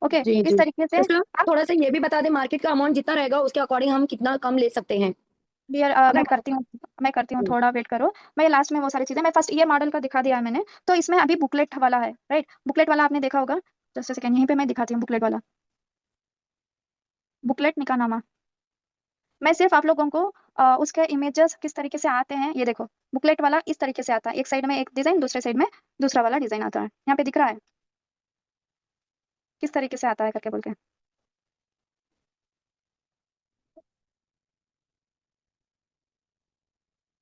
ओके, जी इस जी। तरीके से सिस्टर, आप थोड़ा सा ये भी बता दे, मार्केट का अमाउंट जितना रहेगा उसके अकॉर्डिंग हम कितना कम ले सकते हैं। डियर, अगर मैं करती हूँ, थोड़ा वेट करो। मैं लास्ट में वो सारी चीजें, मैं फर्स्ट ये मॉडल का दिखा दिया है मैंने, तो इसमें अभी बुकलेट वाला है, राइट। बुकलेट वाला आपने देखा होगा, जस्ट सेकंड, यहीं पे मैं दिखाती हूँ बुकलेट वाला, बुकलेट निकानामा। मैं सिर्फ आप लोगों को उसके इमेजेस किस तरीके से आते हैं ये देखो। बुकलेट वाला इस तरीके से आता है, एक साइड में एक डिजाइन, दूसरे साइड में दूसरा वाला डिजाइन आता है। यहाँ पे दिख रहा है किस तरीके से आता है करके बोल के।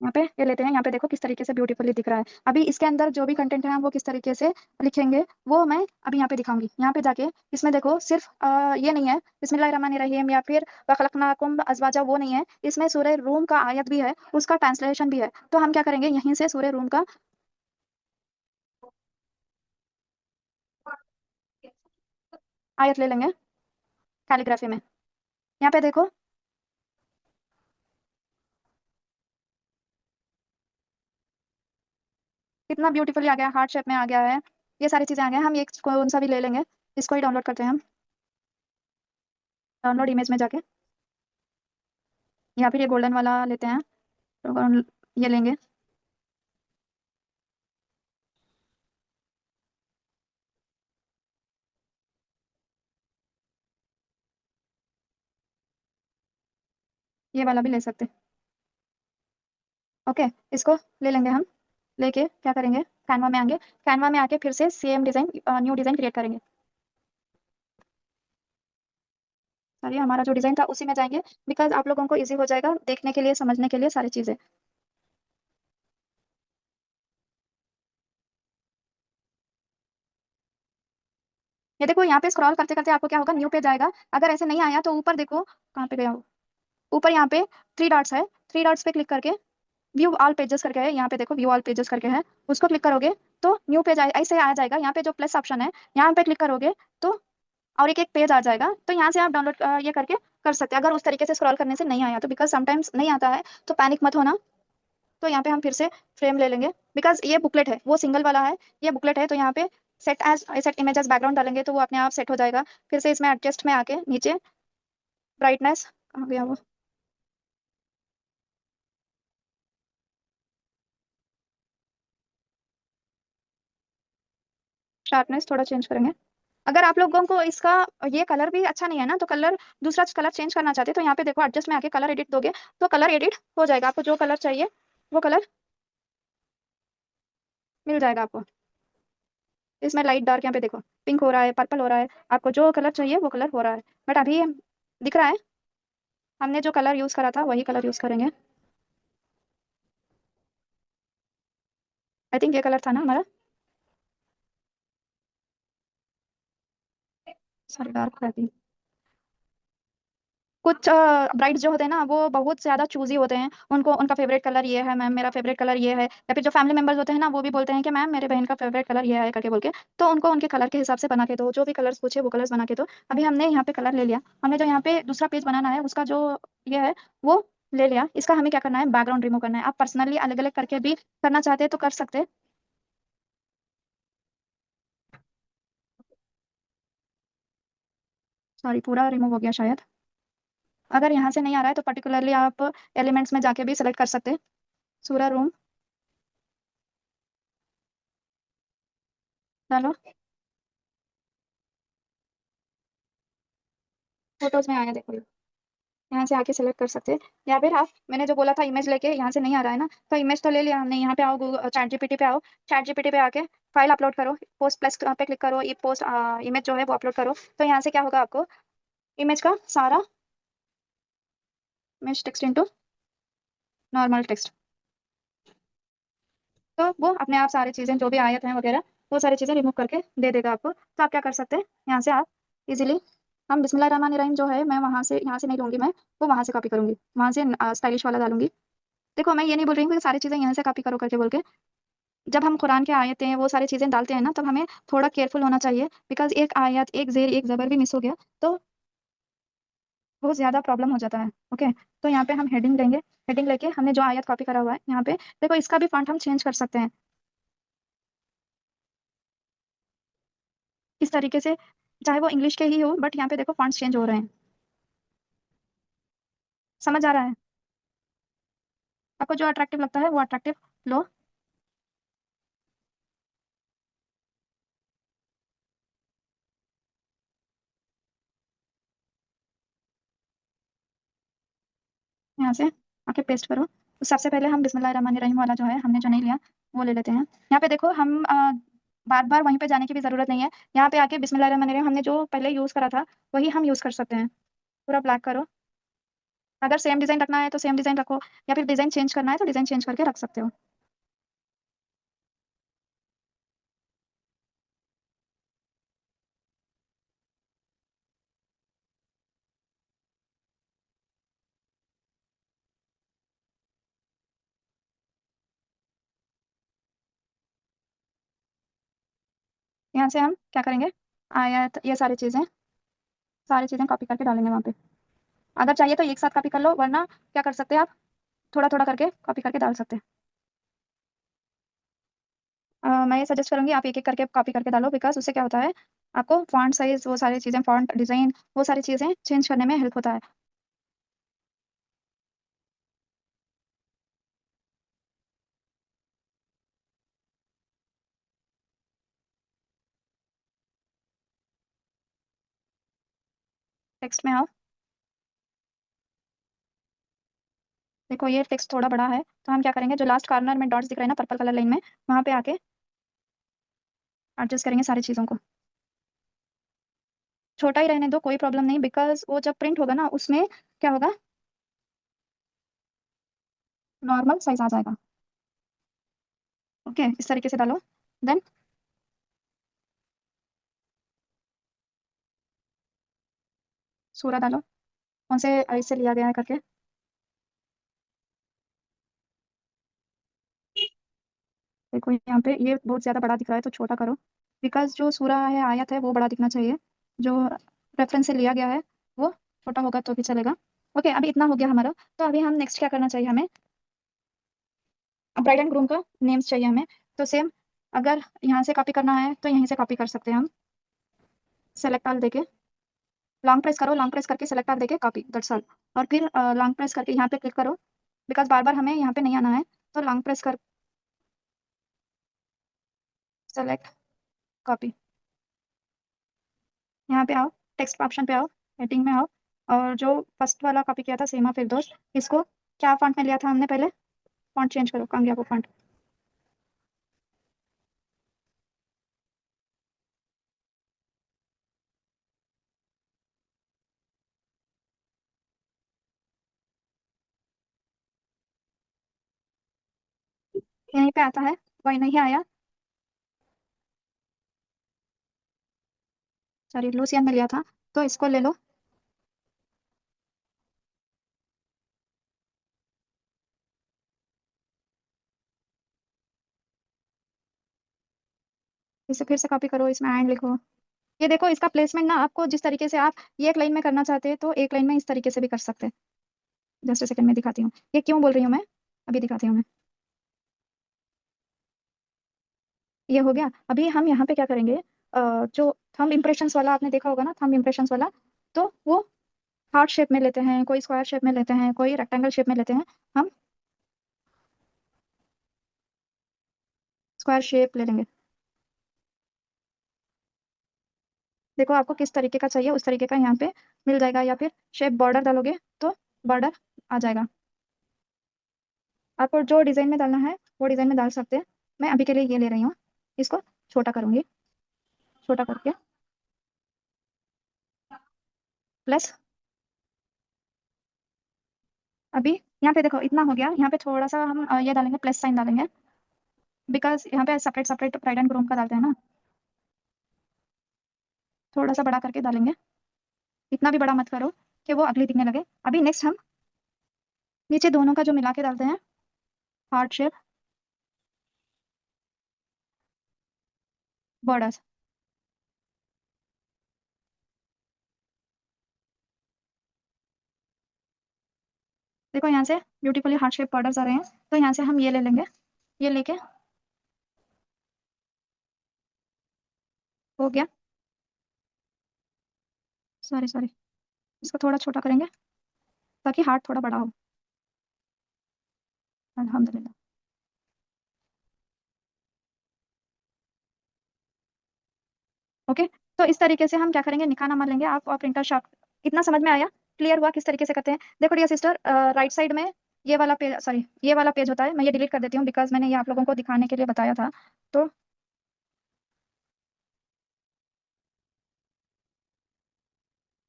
यहाँ पे ये लेते हैं, यहाँ पे देखो किस तरीके से ब्यूटीफुली दिख रहा है। अभी इसके अंदर जो भी कंटेंट है हम वो किस तरीके से लिखेंगे वो मैं अभी यहाँ पे दिखाऊंगी। यहाँ पे जाके इसमें देखो, सिर्फ ये नहीं है बिस्मिल्लाहिर्रहमानिर्रहीम या फिर वखलकनाकुम अज़वाजा, वो नहीं है, इसमें सूरह रूम का आयत भी है, उसका ट्रांसलेशन भी है। तो हम क्या करेंगे, यहीं से सूरह रूम का आयत ले लेंगे कैलीग्राफी में। यहाँ पे देखो कितना ब्यूटीफुली आ गया, हार्ट शेप में आ गया है, ये सारी चीजें आ गई हैं। हम ये कौन सा भी ले लेंगे, इसको ही डाउनलोड करते हैं हम, डाउनलोड इमेज में जाके, या फिर ये गोल्डन वाला लेते हैं, तो ये लेंगे। ये वाला भी ले सकते हैं। ओके, इसको ले लेंगे हम, लेके क्या करेंगे, कैनवा में आएंगे, कैनवा में आके फिर से same design, new design create करेंगे। सॉरी, हमारा जो डिजाइन था उसी में जाएंगे, बिकॉज आप लोगों को इजी हो जाएगा देखने के लिए, समझने के लिए सारी चीजें। ये देखो, यहाँ पे स्क्रॉल करते करते आपको क्या होगा, न्यू पे जाएगा। अगर ऐसे नहीं आया तो ऊपर देखो, कहाँ पे गया वो, ऊपर यहाँ पे थ्री डॉट्स है, थ्री डॉट्स पे क्लिक करके व्यू ऑल पेजेस करके है, यहाँ पे देखो व्यू ऑल पेजेस करके है, उसको क्लिक करोगे तो न्यू पेज ऐसे आ जाएगा। यहाँ पे जो प्लस ऑप्शन है, यहाँ पे क्लिक करोगे तो और एक एक पेज आ जाएगा। तो यहाँ से आप डाउनलोड ये करके कर सकते हैं, अगर उस तरीके से स्क्रॉल करने से नहीं आया तो, बिकॉज समटाइम्स नहीं आता है, तो पैनिक मत होना। तो यहाँ पे हम फिर से फ्रेम ले लेंगे, बिकॉज ये बुकलेट है, वो सिंगल वाला है, ये बुकलेट है। तो यहाँ पे सेट इमेज एज बैकग्राउंड डालेंगे तो वो अपने आप सेट हो जाएगा। फिर से इसमें एडजस्ट में आके नीचे ब्राइटनेस, कहाँ गया वो, शार्पनेस थोड़ा चेंज करेंगे। अगर आप लोगों को इसका ये कलर भी अच्छा नहीं है ना, तो कलर दूसरा कलर चेंज करना चाहते हैं, तो यहाँ पे देखो एडजस्ट में आके कलर एडिट दोगे तो कलर एडिट हो जाएगा। आपको जो कलर चाहिए वो कलर मिल जाएगा आपको। इसमें लाइट डार्क, यहाँ पे देखो पिंक हो रहा है, पर्पल हो रहा है, आपको जो कलर चाहिए वो कलर हो रहा है। बट अभी दिख रहा है, हमने जो कलर यूज करा था वही कलर यूज करेंगे। आई थिंक ये कलर था ना हमारा, सॉरी डार्क कर दी। कुछ ब्राइड्स जो होते हैं ना, वो बहुत ज्यादा चूजी होते हैं, उनको उनका फेवरेट कलर ये है मैम, मेरा फेवरेट कलर ये है, या फिर जो फैमिली मेंबर्स होते हैं ना, वो भी बोलते हैं कि मैम मेरे बहन का फेवरेट कलर ये है करके बोल के। तो उनको उनके कलर के हिसाब से बना के दो, जो भी कलर्स पूछे वो कलर्स बना के दो। अभी हमने यहाँ पे कलर ले लिया, हमने जो यहाँ पे दूसरा पेज बनाना है उसका जो ये है वो ले लिया। इसका हमें क्या करना है, बैकग्राउंड रिमूव करना है। आप पर्सनली अलग अलग करके भी करना चाहते हैं तो कर सकते हैं। सॉरी, पूरा रिमूव हो गया शायद। अगर यहाँ से नहीं आ रहा है तो पर्टिकुलरली आप एलिमेंट्स में जाके भी सेलेक्ट कर सकते हैं। सूरा रूम डालो, फोटोज में आया देखो, यहाँ से आके सेलेक्ट कर सकते हैं। या फिर आप, मैंने जो बोला था इमेज लेके, यहाँ से नहीं आ रहा है ना, तो इमेज तो ले लिया हमने। यहाँ पे आओ, गूगल चैट जीपीटी पे आओ, चैट जीपीटी पे आके फाइल अपलोड करो, पोस्ट प्लस पे क्लिक करो, ये पोस्ट इमेज जो है वो अपलोड करो। तो यहाँ से क्या होगा, आपको इमेज का सारा image text into normal text, तो वो अपने आप सारी चीजें जो भी आयत हैं वगैरह वो सारी चीजें रिमूव करके दे देगा आपको। तो आप क्या कर सकते हैं, यहाँ से आप इजीली, हम बिस्मिल्लाहिर्रहमानिर्रहीम जो है मैं वहां से, यहाँ से नहीं लूंगी, मैं वो वहां से कॉपी करूंगी, वहां से स्टाइलिश वाला डालूंगी। देखो मैं ये नहीं बोल रही हूँ कि सारी चीजें यहाँ से कॉपी करो करके बोल के। जब हम कुरान के आयतें हैं वो सारी चीजें डालते हैं ना, तब हमें थोड़ा केयरफुल होना चाहिए, बिकॉज एक आयत, एक जेर, एक जबर भी मिस हो गया तो बहुत ज्यादा प्रॉब्लम हो जाता है। ओके, तो यहाँ पे हम हेडिंग लेंगे, हेडिंग लेके हमने जो आयत कॉपी करा हुआ है यहाँ पे देखो, इसका भी फॉन्ट हम चेंज कर सकते हैं इस तरीके से, चाहे वो इंग्लिश के ही हो, बट यहाँ पे देखो फॉन्ट्स चेंज हो रहे हैं। समझ आ रहा है? आपको जो अट्रैक्टिव लगता है वो अट्रैक्टिव लो। यहाँ से आके पेस्ट करो। तो सबसे पहले हम बिस्मिल्लाहिर्रहमानिर्रहीम वाला जो है हमने जो नहीं लिया वो ले लेते हैं। यहाँ पे देखो हम बार बार वहीं पे जाने की भी जरूरत नहीं है। यहाँ पे आके बिस्मिल्लाहिर्रहमानिर्रहीम हमने जो पहले यूज करा था वही हम यूज कर सकते हैं। पूरा ब्लैक करो। अगर सेम डिजाइन रखना है तो सेम डिजाइन रखो, या फिर डिजाइन चेंज करना है तो डिजाइन चेंज करके रख सकते हो। यहाँ से हम क्या करेंगे, आयत, ये सारी चीजें कॉपी करके डालेंगे वहाँ पे। अगर चाहिए तो एक साथ कॉपी कर लो, वरना क्या कर सकते हैं आप, थोड़ा थोड़ा करके कॉपी करके डाल सकते हैं। मैं ये सजेस्ट करूंगी आप एक एक करके कॉपी करके डालो, बिकॉज उससे क्या होता है, आपको फॉन्ट साइज, वो सारी चीजें, फॉन्ट डिजाइन, वो सारी चीजें चेंज करने में हेल्प होता है। टेक्स्ट में आओ, देखो ये टेक्स्ट थोड़ा बड़ा है, तो हम क्या करेंगे, जो लास्ट कॉर्नर में डॉट्स दिख रहे हैं ना पर्पल कलर लाइन में, वहां पे आके एडजस्ट करेंगे सारी चीजों को। छोटा ही रहने दो, कोई प्रॉब्लम नहीं, बिकॉज वो जब प्रिंट होगा ना उसमें क्या होगा, नॉर्मल साइज आ जाएगा। ओके, इस तरीके से डालो। देन सूरा डालो, कौन से इससे लिया गया है करके। देखो यहाँ पे ये बहुत ज्यादा बड़ा दिख रहा है तो छोटा करो, बिकॉज जो सूरा है, आयत है, वो बड़ा दिखना चाहिए। जो रेफरेंस से लिया गया है वो छोटा होगा तो भी चलेगा। ओके, अभी इतना हो गया हमारा। तो अभी हम नेक्स्ट क्या करना चाहिए हमें, ब्राइड एंड ग्रूम का नेम्स चाहिए हमें। तो सेम, अगर यहाँ से कॉपी करना है तो यहीं से कॉपी कर सकते हैं हम, सेलेक्ट ऑल देके लॉन्ग प्रेस करो, लॉन्ग प्रेस करके सेलेक्ट ऑल देके कॉपी, दैट्स ऑल। और फिर लॉन्ग प्रेस करके यहाँ पे क्लिक करो, बिकॉज बार बार हमें यहाँ पे नहीं आना है, तो लॉन्ग प्रेस कर सेलेक्ट कॉपी। यहाँ पे आओ, टेक्स्ट ऑप्शन पे आओ, हेडिंग में आओ, और जो फर्स्ट वाला कॉपी किया था सीमा फिरदौस, इसको क्या फॉन्ट में लिया था हमने पहले, फॉन्ट चेंज करो, कहाँ गया वो फॉन्ट। यहीं पे आता है, वही नहीं आया, सॉरी लूसियन में लिया था, तो इसको ले लो। इसे फिर से कॉपी करो, इसमें एंड लिखो। ये देखो इसका प्लेसमेंट ना, आपको जिस तरीके से आप ये एक लाइन में करना चाहते हैं तो एक लाइन में इस तरीके से भी कर सकते हैं। जस्ट सेकंड में दिखाती हूँ ये क्यों बोल रही हूँ मैं, अभी दिखाती हूँ मैं। ये हो गया। अभी हम यहाँ पे क्या करेंगे, जो थंब इम्प्रेशंस वाला आपने देखा होगा ना, थंब इम्प्रेशंस वाला, तो वो हार्ट शेप में लेते हैं, कोई स्क्वायर शेप में लेते हैं, कोई रेक्टेंगल शेप में लेते हैं। हम स्क्वायर शेप ले लेंगे। देखो आपको किस तरीके का चाहिए उस तरीके का यहाँ पे मिल जाएगा, या फिर शेप बॉर्डर डालोगे तो बॉर्डर आ जाएगा। आपको जो डिजाइन में डालना है वो डिजाइन में डाल सकते हैं। मैं अभी के लिए ये ले रही हूँ, इसको छोटा करूंगी, छोटा करके प्लस। अभी यहाँ पे देखो इतना हो गया, यहाँ पे थोड़ा सा हम ये डालेंगे, प्लस साइन डालेंगे, बिकॉज यहाँ पे separate separate bride and groom का डालते हैं ना, थोड़ा सा बड़ा करके डालेंगे। इतना भी बड़ा मत करो कि वो अगली दिखने लगे। अभी नेक्स्ट हम नीचे दोनों का जो मिला के डालते हैं, हार्ट शेप बॉर्डर्स। देखो यहाँ से ब्यूटीफुली हार्ट शेप बॉर्डर्स आ रहे हैं, तो यहाँ से हम ये ले लेंगे, ये लेके हो गया। सॉरी सॉरी, इसको थोड़ा छोटा करेंगे ताकि हार्ट थोड़ा बड़ा हो। अल्हम्दुलिल्लाह। ओके, तो इस तरीके से हम क्या करेंगे, निकाह लेंगे आप और प्रिंटर शॉप। इतना समझ में आया, क्लियर हुआ किस तरीके से करते हैं। देखो डियर सिस्टर, राइट साइड में ये वाला पेज, सॉरी ये वाला पेज होता है, मैं ये डिलीट कर देती हूँ बिकॉज मैंने ये आप लोगों को दिखाने के लिए बताया था। तो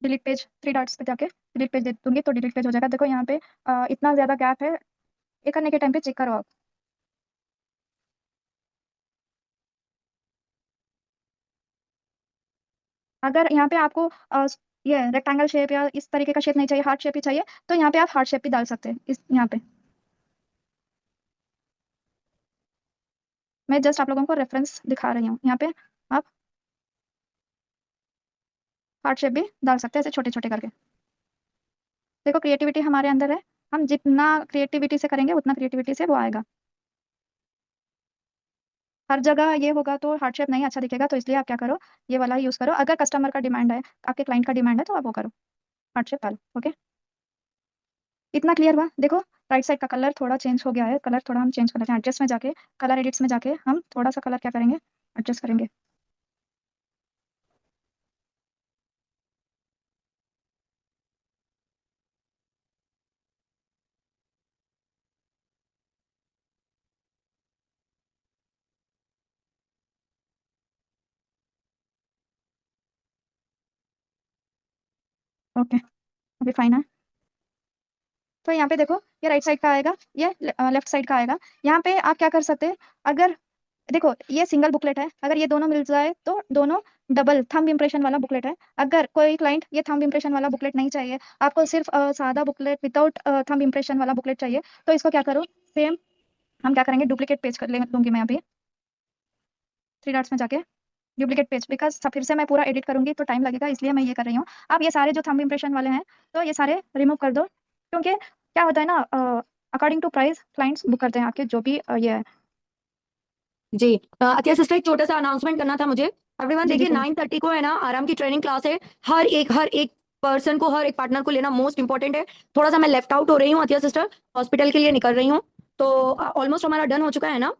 डिलीट पेज, थ्री डॉट्स पे जाके डिलीट पेज दे दूंगी तो डिलीट पेज हो जाएगा। देखो यहाँ पे इतना ज्यादा गैप है, ये करने के टाइम पे चेक करो आप। अगर यहाँ पे आपको ये रेक्टेंगल शेप या इस तरीके का शेप नहीं चाहिए, हार्ट शेप ही चाहिए, तो यहाँ पे आप हार्ट शेप भी डाल सकते हैं। इस यहाँ पे मैं जस्ट आप लोगों को रेफरेंस दिखा रही हूँ, यहाँ पे आप हार्ट शेप भी डाल सकते हैं ऐसे छोटे छोटे करके। देखो क्रिएटिविटी हमारे अंदर है, हम जितना क्रिएटिविटी से करेंगे उतना क्रिएटिविटी से वो आएगा। हर जगह ये होगा तो हार्ट शेप नहीं अच्छा दिखेगा, तो इसलिए आप क्या करो, ये वाला यूज करो। अगर कस्टमर का डिमांड है, आपके क्लाइंट का डिमांड है, तो आप वो करो, हार्ट शेप डालो। ओके, इतना क्लियर हुआ। देखो राइट साइड का कलर थोड़ा चेंज हो गया है, कलर थोड़ा हम चेंज कर लेते हैं। एडजस्ट में जाके, कलर एडिट्स में जाके हम थोड़ा सा कलर क्या करेंगे, एडजस्ट करेंगे। ओके, अभी फाइन है। तो यहाँ पे देखो ये राइट साइड का आएगा, ये लेफ्ट साइड का आएगा। यहाँ पे आप क्या कर सकते हैं, अगर देखो ये सिंगल बुकलेट है, अगर ये दोनों मिल जाए तो दोनों डबल थंब इम्प्रेशन वाला बुकलेट है। अगर कोई क्लाइंट ये थंब इम्प्रेशन वाला बुकलेट नहीं चाहिए, आपको सिर्फ सादा बुकलेट विदाउट थंब इम्प्रेशन वाला बुकलेट चाहिए, तो इसको क्या करो, सेम हम क्या करेंगे, डुप्लीकेट पेज कर ले लूंगी मैं अभी, थ्री डॉट्स में जाके डुप्लीकेट पेज, बिकॉज फिर से मैं पूरा एडिट करूंगी तो टाइम लगेगा, इसलिए मैं ये कर रही हूँ। आप ये सारे जो थंब इम्प्रेशन वाले हैं तो ये सारे रिमूव कर दो, क्योंकि क्या होता है ना, according to price clients book करते हैं आपके, जो भी ये है। जी, अतिया सिस्टर एक छोटा सा अनाउंसमेंट करना था मुझे। एवरीवन जी जी देखिए, बोलो। 9:30 को है ना आराम की ट्रेनिंग क्लास है। हर एक पर्सन को, हर एक पार्टनर को लेना मोस्ट इंपॉर्टेंट है। थोड़ा सा मैं लेफ्ट आउट हो रही हूँ अतिया सिस्टर, हॉस्पिटल के लिए निकल रही हूँ। तो ऑलमोस्ट हमारा डन हो चुका है ना।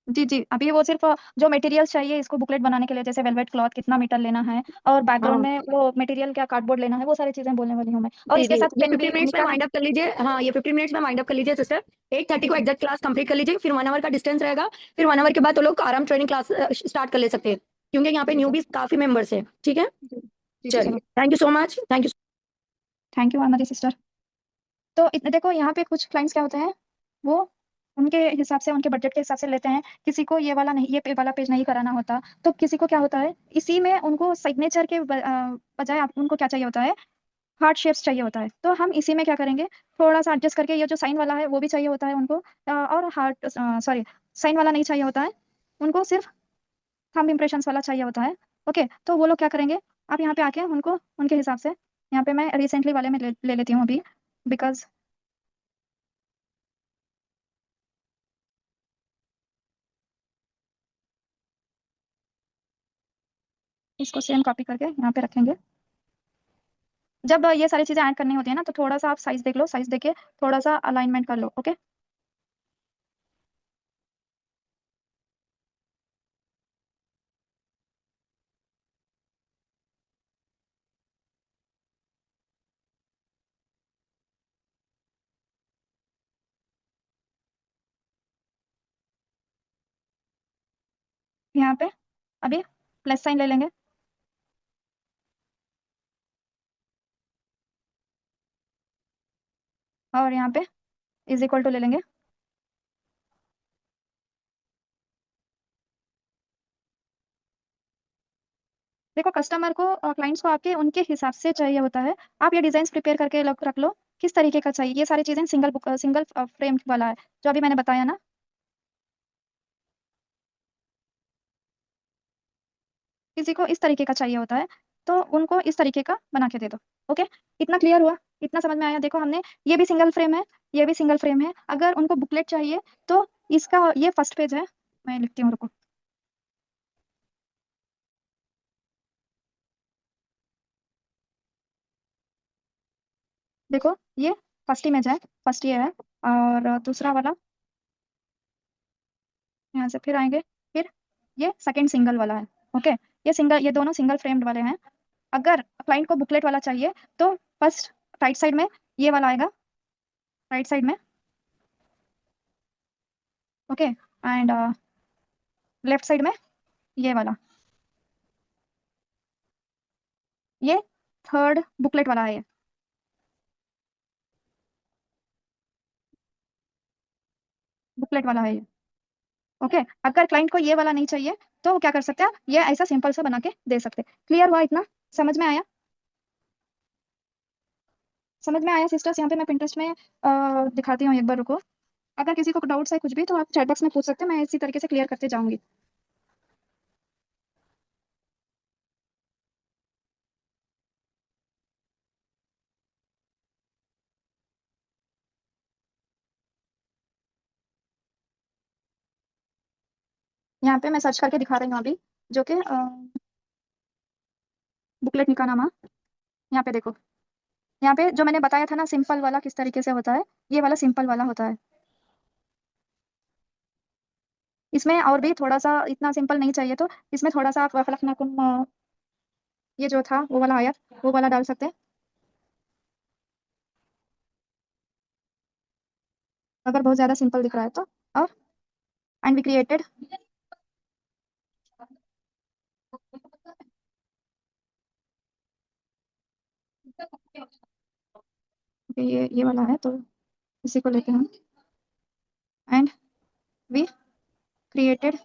जी जी, अभी वो सिर्फ जो मटेरियल्स चाहिए इसको बुकलेट बनाने के लिए, जैसे वेलवेट क्लॉथ कितना मीटर लेना है, और बैकग्राउंड हाँ में वो मटेरियल क्या कार्डबोर्ड लेना है, वो सारी चीजें बोलने वाली हूँ मैं। और जी जी, इसके साथ ये पेन भी 15 मिनट्स में निकाना। वाइंड अप कर लीजिए। हाँ, ये 15 मिनट्स में वाइंड अप कर लीजिए सिस्टर। 8:30 जी को जी एग्जैक्ट क्लास कंप्लीट कर लीजिए, फिर 1 आवर का डिस्टेंस रहेगा। फिर 1 आवर के बाद तो लोग आराम ट्रेनिंग क्लास स्टार्ट कर ले सकते हैं, क्योंकि यहाँ पे ठीक न्यू है। भी काफी मेंबर्स हैं। ठीक है, जी जी जी, चलिए, चलो। Thank you so much, thank you. Thank you हमारी सिस्टर। तो इतने देखो, यहाँ पे कुछ क्लाइंट्स क्या होते हैं, वो उनके हिसाब से, उनके बजट के हिसाब से लेते हैं। किसी को ये वाला नहीं, वाला पेज नहीं कराना होता, तो किसी को क्या होता है, इसी में उनको सिग्नेचर के बजाय उनको क्या चाहिए होता है, हार्ट शेप्स चाहिए होता है। तो हम इसी में क्या करेंगे, थोड़ा सा एडजस्ट करके, ये जो साइन वाला है वो भी चाहिए होता है उनको, और हार्ट, सॉरी, साइन वाला नहीं चाहिए होता है उनको, सिर्फ थंब इम्प्रेशंस वाला चाहिए होता है। ओके, तो वो लोग क्या करेंगे, आप यहाँ पे आके उनको उनके हिसाब से, यहाँ पे मैं रिसेंटली वाले में ले लेती हूँ अभी, बिकॉज इसको सेम कॉपी करके यहाँ पे रखेंगे। जब ये सारी चीजें ऐड करनी होती है ना, तो थोड़ा सा आप साइज देख लो, साइज देके थोड़ा सा अलाइनमेंट कर लो। ओके, यहाँ पे अभी प्लस साइन ले लेंगे, और यहाँ पे इज इक्वल टू ले लेंगे। देखो, कस्टमर को, क्लाइंट्स को आपके उनके हिसाब से चाहिए होता है। आप ये डिजाइन प्रिपेयर करके रख लो, किस तरीके का चाहिए। ये सारी चीजें सिंगल बुक, सिंगल फ्रेम वाला है, जो अभी मैंने बताया ना। किसी को इस तरीके का चाहिए होता है, तो उनको इस तरीके का बना के दे दो। ओके, इतना क्लियर हुआ, इतना समझ में आया। देखो, हमने ये भी सिंगल फ्रेम है, ये भी सिंगल फ्रेम है। अगर उनको बुकलेट चाहिए, तो इसका ये फर्स्ट पेज है, मैं लिखती हूँ, रुको। देखो, ये फर्स्ट इमेज है, फर्स्ट ये है, और दूसरा वाला यहाँ से फिर आएंगे, फिर ये सेकंड सिंगल वाला है। ओके, ये सिंगल, ये दोनों सिंगल फ्रेम्ड वाले हैं। अगर क्लाइंट को बुकलेट वाला चाहिए, तो फर्स्ट राइट साइड में ये वाला आएगा, राइट साइड में। ओके, एंड लेफ्ट साइड में ये वाला, ये थर्ड बुकलेट वाला है, ये बुकलेट वाला है ये। ओके, अगर क्लाइंट को ये वाला नहीं चाहिए, तो वो क्या कर सकते हैं, ये ऐसा सिंपल सा बना के दे सकते हैं। क्लियर हुआ इतना, समझ में आया? समझ में आया सिस्टर्स? यहाँ पे मैं पिंटरेस्ट में दिखाती हूँ, एक बार रुको। अगर किसी को डाउट्स है कुछ भी, तो आप चैट बॉक्स में पूछ सकते हैं, मैं इसी तरीके से क्लियर करते जाऊंगी। यहाँ पे मैं सर्च करके दिखा रही हूँ अभी, जो कि बुकलेट का नाम है। यहाँ पे देखो, यहाँ पे जो मैंने बताया था ना, सिंपल वाला किस तरीके से होता है, ये वाला सिंपल वाला होता है। इसमें और भी थोड़ा सा, इतना सिंपल नहीं चाहिए, तो इसमें थोड़ा सा आप फलकनाकुम, ये जो था वो वाला आया, वो वाला डाल सकते हैं, अगर बहुत ज्यादा सिंपल दिख रहा है तो। और एंड वी क्रिएटेड, ये वाला है, तो इसी को लेते हैं हम। And we created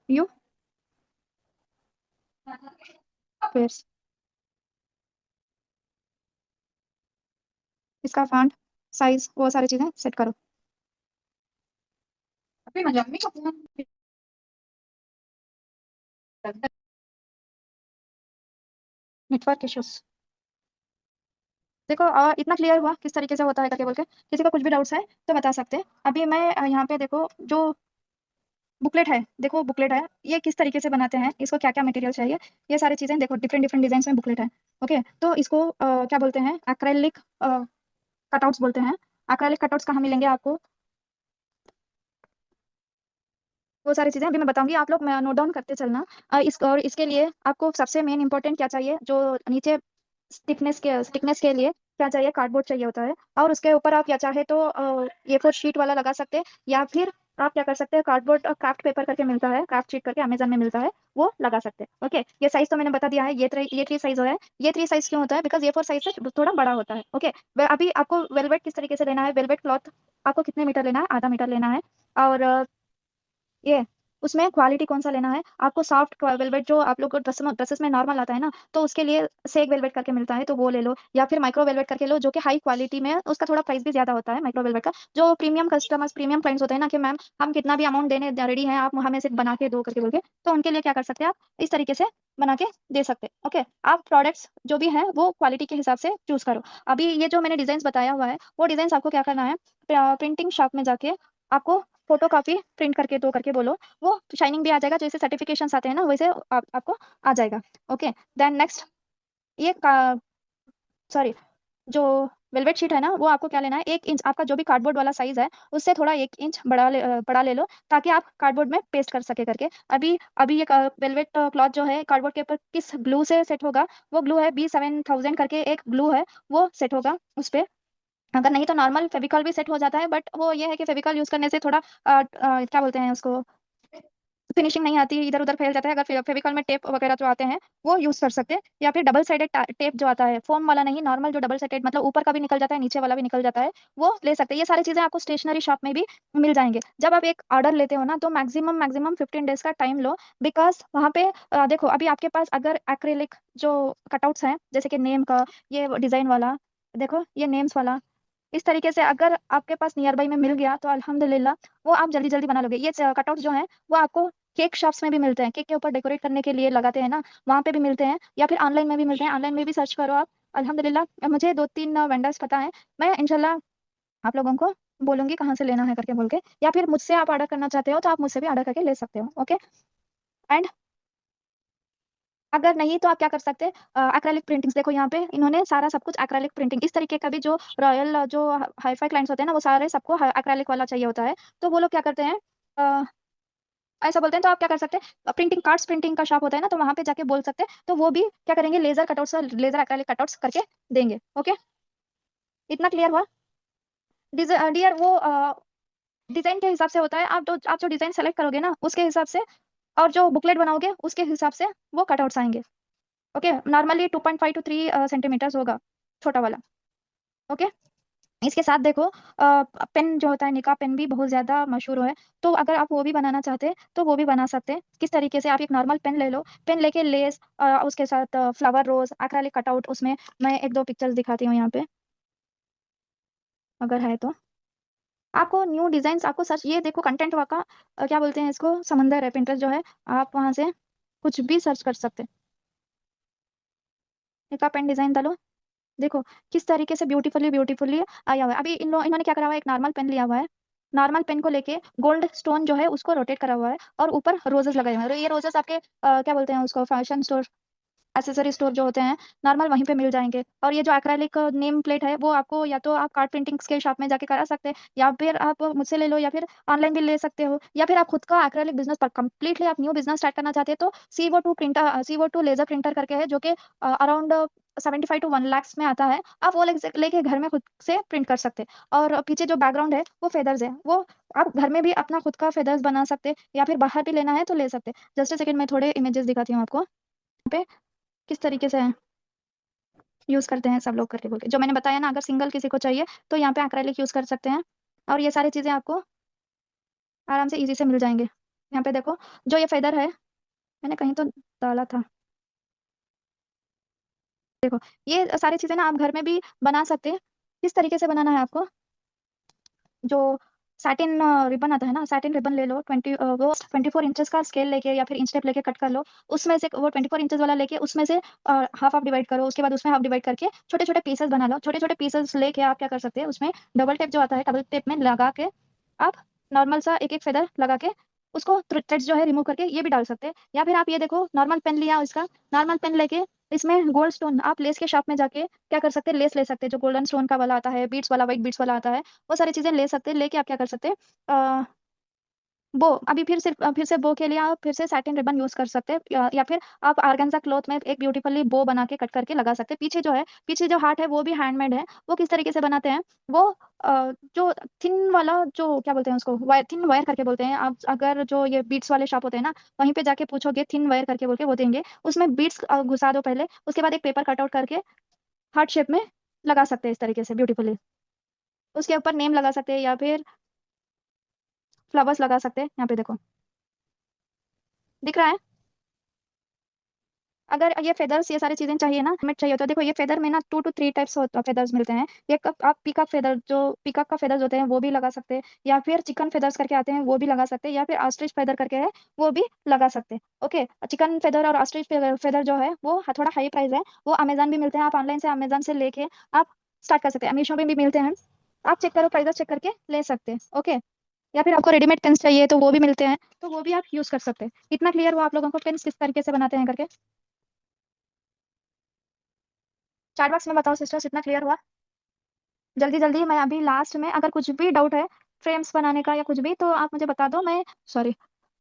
you pairs. इसका फॉन्ट, साइज, वो सारी चीजें सेट करो। Network issues. देखो, इतना क्लियर हुआ किस तरीके से होता है करके बोल के। किसी को कुछ भी डाउट्स है तो बता सकते हैं। अभी मैं यहाँ पे देखो, जो बुकलेट है, देखो बुकलेट है, ये किस तरीके से बनाते हैं, इसको क्या क्या मटेरियल चाहिए, ये सारी चीजें देखो। डिफरेंट डिफरेंट डिजाइन में बुकलेट है। ओके, तो इसको क्या बोलते हैं, एक्रेलिक कटआउट्स बोलते हैं। एक्रेलिक कटआउट्स कहाँ मिलेंगे आपको? वो सारी चीजें अभी मैं बताऊंगी, आप लोग नोट डाउन करते चलना। और इसके लिए आपको सबसे मेन इंपॉर्टेंट क्या चाहिए, जो नीचे स्टिकनेस के लिए क्या चाहिए, कार्डबोर्ड चाहिए होता है। और उसके ऊपर आप या चाहे तो A4 शीट वाला लगा सकते हैं, या फिर आप क्या कर सकते हैं, कार्डबोर्ड क्राफ्ट पेपर करके मिलता है, क्राफ्ट शीट करके अमेजन में मिलता है, वो लगा सकते हैं। ओके, ये साइज तो मैंने बता दिया है, ये थ्री साइज है। ये थ्री साइज क्यों होता है, बिकॉज A4 साइज से थोड़ा बड़ा होता है। ओके, अभी आपको वेलवेट किस तरीके से लेना है, वेलवेट क्लॉथ आपको कितने मीटर लेना है, आधा मीटर लेना है। और ये उसमें क्वालिटी कौन सा लेना है आपको, सॉफ्ट वेलवेट जो आप लोग को ड्रेसेस में नॉर्मल आता है ना, तो उसके लिए सेग वेलवेट करके मिलता है, तो वो ले लो, या फिर माइक्रो वेलवेट करके लो, जो कि हाई क्वालिटी में है। उसका थोड़ा प्राइस भी ज्यादा होता है माइक्रो वेलवेट का। जो प्रीमियम कस्टमर्स, प्रीमियम क्लाइंट्स होते हैं ना, कि मैम हम कितना भी अमाउंट देने रेडी हैं, आप हमें सिर्फ बना के दो करके बोल के, तो उनके लिए क्या कर सकते हैं, आप इस तरीके से बना के दे सकते हैं। ओके, आप प्रोडक्ट्स जो भी हैं वो क्वालिटी के हिसाब से चूज करो। अभी ये जो मैंने डिजाइन बताया हुआ है, वो डिजाइन आपको क्या करना है, प्रिंटिंग शॉप में जाके आपको फोटो कॉपी प्रिंट करके दो करके बोलो, वो शाइनिंग भी आ जाएगा, जैसे सर्टिफिकेशंस आते हैं ना वैसे आपको आ जाएगा। ओके, देन नेक्स्ट, ये सॉरी, जो वेलवेट शीट है ना, वो आपको क्या लेना है, 1 इंच, आपका जो भी कार्डबोर्ड वाला साइज है उससे थोड़ा 1 इंच बड़ा ले लो, ताकि आप कार्डबोर्ड में पेस्ट कर सके करके। अभी अभी ये वेलवेट क्लॉथ जो है कार्डबोर्ड के ऊपर किस ग्लू से सेट होगा, वो ग्लू है B7000 करके एक ग्लू है, वो सेट होगा उस पे। अगर नहीं तो नॉर्मल फेविकॉल भी सेट हो जाता है, बट वो ये है कि फेविकॉल यूज करने से थोड़ा क्या बोलते हैं उसको, फिनिशिंग नहीं आती, इधर उधर फैल जाता है। अगर फेविकॉल में टेप वगैरह जो आते हैं वो यूज कर सकते हैं, या फिर डबल साइडेड टेप जो आता है, फोम वाला नहीं, नॉर्मल जो डबल साइडेड, मतलब ऊपर का भी निकल जाता है नीचे वाला भी निकल जाता है, वो ले सकते हैं। ये सारी चीजें आपको स्टेशनरी शॉप में भी मिल जाएंगे। जब आप एक ऑर्डर लेते हो ना, तो मैक्सिमम मैक्सिमम 15 डेज का टाइम लो, बिकॉज वहाँ पे देखो, अभी आपके पास अगर एक्रेलिक जो कटआउट्स हैं, जैसे कि नेम का, ये डिजाइन वाला, देखो ये नेम्स वाला, इस तरीके से अगर आपके पास नियर बाई में मिल गया तो अल्हम्दुलिल्लाह, वो आप जल्दी जल्दी बना लोगे। ये कटआउट जो है वो आपको केक शॉप्स में भी मिलते हैं, केक के ऊपर डेकोरेट करने के लिए लगाते हैं ना, वहाँ पे भी मिलते हैं, या फिर ऑनलाइन में भी मिलते हैं, ऑनलाइन में भी सर्च करो आप। अल्हम्दुलिल्लाह मुझे 2-3 वेंडर्स पता है, मैं इंशाल्लाह आप लोगों को बोलूंगी कहाँ से लेना है करके बोल के, या फिर मुझसे आप ऑर्डर करना चाहते हो तो आप मुझसे भी ऑर्डर करके ले सकते हो। ओके, एंड अगर नहीं तो आप क्या कर सकते हैं, एक्रेलिक प्रिंटिंग्स देखो, यहाँ पे इन्होंने सारा सब कुछ एक्रेलिक प्रिंटिंग इस तरीके का भी, जो रॉयल जो हाईफाई क्लाइंट्स होते हैं ना, वो सारे सबको एक्रेलिक वाला चाहिए होता है, तो वो लोग क्या करते हैं, अ, ऐसा बोलते हैं। तो आप क्या कर सकते हैं, प्रिंटिंग कार्ड्स, प्रिंटिंग का शॉप होता है ना, तो वहां पे जाके बोल सकते हैं, तो वो भी क्या करेंगे, laser cutouts, laser acrylic cutouts करके देंगे। ओके, इतना क्लियर हुआ डियर, वो डिजाइन के हिसाब से होता है, आप जो डिजाइन सेलेक्ट करोगे ना उसके हिसाब से, और जो बुकलेट बनाओगे उसके हिसाब से वो कटआउट्स आएंगे। ओके, नॉर्मली 2.5 to 3 सेंटीमीटर्स होगा, छोटा वाला। ओके, इसके साथ देखो, पेन जो होता है, निकाह पेन भी बहुत ज्यादा मशहूर है, तो अगर आप वो भी बनाना चाहते हैं तो वो भी बना सकते हैं। किस तरीके से, आप एक नॉर्मल पेन ले लो, पेन लेके लेस, उसके साथ फ्लावर रोज एक्रेलिक कटआउट, उसमें मैं 1-2 पिक्चर्स दिखाती हूँ यहाँ पे, अगर है तो आपको न्यू डिजाइन, आपको सर्च, ये देखो कंटेंट का क्या बोलते हैं इसको, समंदर है पिंटरेस्ट जो है, आप वहां से कुछ भी सर्च कर सकते हैं। निकाह पेन डिजाइन डालो, देखो किस तरीके से ब्यूटीफुली ब्यूटीफुली आया हुआ है। अभी इन्होंने क्या करा हुआ है, एक नॉर्मल पेन लिया हुआ है, नॉर्मल पेन को लेके गोल्ड स्टोन जो है उसको रोटेट करा हुआ है, और ऊपर रोजेस लगाए हुए हैं। ये रोजेस आपके क्या बोलते हैं उसको, फैशन स्टोर, एसेसरी स्टोर जो होते हैं नॉर्मल, वहीं पे मिल जाएंगे। और ये जो एक्रेलिक नेम प्लेट है, वो आपको या तो आप कार्ड प्रिंटिंग्स के शॉप में जाके करा सकते हैं, या फिर आप मुझसे ले लो, या फिर ऑनलाइन भी ले सकते हो, या फिर आप खुद का एक्रेलिक बिजनेस पर कंप्लीटली आप न्यू बिजनेस स्टार्ट करना चाहते हैं, तो CO2 लेजर प्रिंटर करके है, जो कि अराउंड 75 to 1 lakhs में आता है। आप वो लेके घर में खुद से प्रिंट कर सकते हैं, और पीछे जो बैकग्राउंड है वो फेदर्स है, वो आप घर में भी अपना खुद का फेदर्स बना सकते हैं, या फिर बाहर भी लेना है तो ले सकते हैं। जस्ट सेकंड में थोड़े इमेजेस दिखाती हूँ आपको पे, किस तरीके से यूज करते हैं सब लोग करके बोल के, जो मैंने बताया ना, अगर सिंगल किसी को चाहिए तो यहाँ पे एक्रेलिक यूज कर सकते हैं, और ये सारी चीजें आपको आराम से इजी से मिल जाएंगे। यहाँ पे देखो, जो ये फेदर है, मैंने कहीं तो डाला था, देखो ये सारी चीजें ना आप घर में भी बना सकते हैं। किस तरीके से बनाना है आपको, जो सैटिन रिबन आता है ना, सैटिन रिबन ले लो, 24 इंचेस का स्केल लेके या फिर इंच टेप लेके कट कर लो, उसमें से वो 24 इंचेस वाला लेके उसमें से हाफ हाफ डिवाइड करो, उसके बाद उसमें हाफ डिवाइड करके छोटे छोटे पीसेस बना लो। छोटे छोटे पीसेस लेके आप क्या कर सकते हैं, उसमें डबल टेप जो आता है, डबल टेप में लगा के आप नॉर्मल सा एक एक फेदर लगा के उसको थ्रेड्स जो है रिमूव करके ये भी डाल सकते हैं। या फिर आप ये देखो, नॉर्मल पेन लिया इसका, नॉर्मल पेन लेके इसमें गोल्ड स्टोन, आप लेस के शॉप में जाके क्या कर सकते हैं, लेस ले सकते हैं, जो गोल्डन स्टोन का वाला आता है, बीट्स वाला, व्हाइट बीट्स वाला आता है, वो सारी चीजें ले सकते हैं। लेके आप क्या कर सकते हैं, बो अभी फिर से बो के लिए आप फिर से सैटिन रिबन यूज कर सकते हैं, या फिर आप ऑर्गेन्जा क्लॉथ में एक ब्यूटीफुली बो बना के कट करके लगा सकते हैं। पीछे जो हार्ट है वो भी हैंडमेड है। वो किस तरीके से बनाते हैं, वो जो थिन वाला, जो क्या बोलते हैं उसको, वायर, थिन वायर करके बोलते हैं। आप अगर जो ये बीट्स वाले शॉप होते हैं ना, वहीं पे जाके पूछोगे थिन वायर करके बोल के वो देंगे। उसमें बीट्स घुसा दो पहले, उसके बाद एक पेपर कटआउट करके हार्ट शेप में लगा सकते हैं इस तरीके से ब्यूटीफुली। उसके ऊपर नेम लगा सकते हैं या फिर फ्लावर्स लगा सकते हैं। यहाँ पे देखो, दिख रहा है। अगर ये फेदर्स, ये सारी चीजें चाहिए ना, हेलमेट चाहिए, तो देखो ये फेदर में ना 2 to 3 टाइप्स फेदर्स मिलते हैं। एक आप पीकॉक फेदर, जो पीकॉक का फेदर्स होते हैं वो भी लगा सकते हैं, या फिर चिकन फेदर्स करके आते हैं वो भी लगा सकते हैं, या फिर ऑस्ट्रिच फेदर करके है वो भी लगा सकते हैं। ओके, चिकन फेदर और ऑस्ट्रिच फेदर जो है वो थोड़ा हाई प्राइस है। वो अमेजन भी मिलते हैं, आप ऑनलाइन से अमेजन से लेके आप स्टार्ट कर सकते हैं। मीशो में भी मिलते हैं, आप चेक करो, प्राइस चेक करके ले सकते हैं। ओके, या फिर आपको रेडीमेड पेन्स चाहिए तो वो भी मिलते हैं, तो वो भी आप यूज कर सकते हैं। इतना क्लियर हुआ आप लोगों को पेन्स किस तरीके से बनाते हैं करके? चैट बॉक्स में बताओ सिस्टर्स, इतना क्लियर हुआ? जल्दी जल्दी, मैं अभी लास्ट में अगर कुछ भी डाउट है फ्रेम्स बनाने का या कुछ भी, तो आप मुझे बता दो। मैं, सॉरी,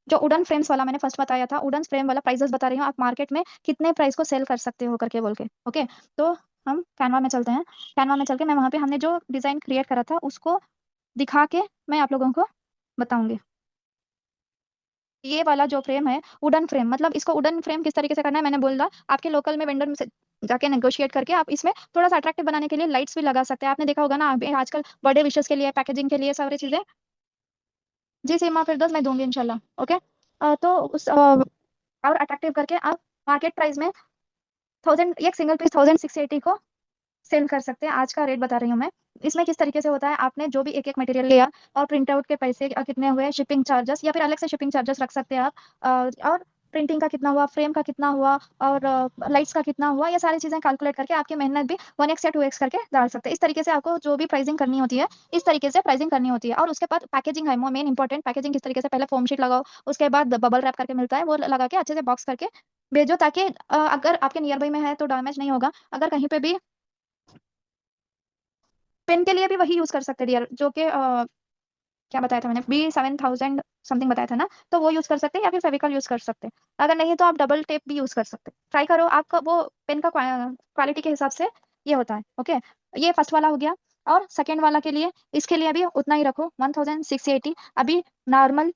जो वुडन फ्रेम्स वाला मैंने फर्स्ट बताया था, वुडन फ्रेम वाला प्राइसेस बता रही हूँ, आप मार्केट में कितने प्राइस को सेल कर सकते हो करके बोल के। ओके, तो हम कैनवा में चलते हैं। कैनवा में चल के मैं वहाँ पे हमने जो डिजाइन क्रिएट करा था उसको दिखा के मैं आप लोगों को बताऊंगी। ये वाला जो फ्रेम है वुडन फ्रेम, मतलब इसको वुडन फ्रेम किस तरीके से करना है मैंने बोला, आपके लोकल में वेंडर से जाके नेगोशिएट करके आप इसमें थोड़ा सा अट्रैक्टिव बनाने के लिए लाइट्स भी लगा सकते हैं। आपने देखा होगा ना आजकल बर्थडे विशेस के लिए पैकेजिंग के लिए सारी चीजें। जी सीमा फिरदौस, मैं दूंगी इंशाल्लाह। ओके, तो और अट्रैक्टिव करके आप मार्केट प्राइस में 1000, एक सिंगल पीस 1680 को सेल कर सकते हैं। आज का रेट बता रही हूँ मैं। इसमें किस तरीके से होता है, आपने जो भी एक एक मटेरियल लिया और प्रिंट आउट के पैसे कितने हुए, शिपिंग चार्जेस या फिर अलग से शिपिंग चार्जेस रख सकते हैं आप, और प्रिंटिंग का कितना हुआ, फ्रेम का कितना हुआ, और लाइट्स का कितना हुआ, ये सारी चीजें कैलकुलेट करके आपकी मेहनत भी 1x या 2x करके डाल सकते हैं। इस तरीके से आपको जो भी प्राइसिंग करनी होती है, इस तरीके से प्राइसिंग करनी होती है। और उसके बाद पैकेजिंग है मेन इंपॉर्टेंट। पैकेजिंग किस तरीके से, पहले फोम शीट लगाओ, उसके बाद बबल रैप करके मिलता है वो लगा के अच्छे से बॉक्स करके भेजो, ताकि अगर आपके नियर बाई में है तो डैमेज नहीं होगा। अगर कहीं पे भी, पेन के लिए भी वही यूज कर सकते हैं डियर, जो कि क्या बताया था मैंने, B7000 समथिंग बताया था ना, तो वो यूज कर सकते हैं, या फिर फेविकॉल यूज कर सकते हैं। अगर नहीं तो आप डबल टेप भी यूज कर सकते हैं। ट्राई करो, आपका वो पेन का क्वालिटी के हिसाब से ये होता है। ओके, ये फर्स्ट वाला हो गया। और सेकेंड वाला के लिए, इसके लिए भी उतना ही रखो, 1680। अभी नॉर्मल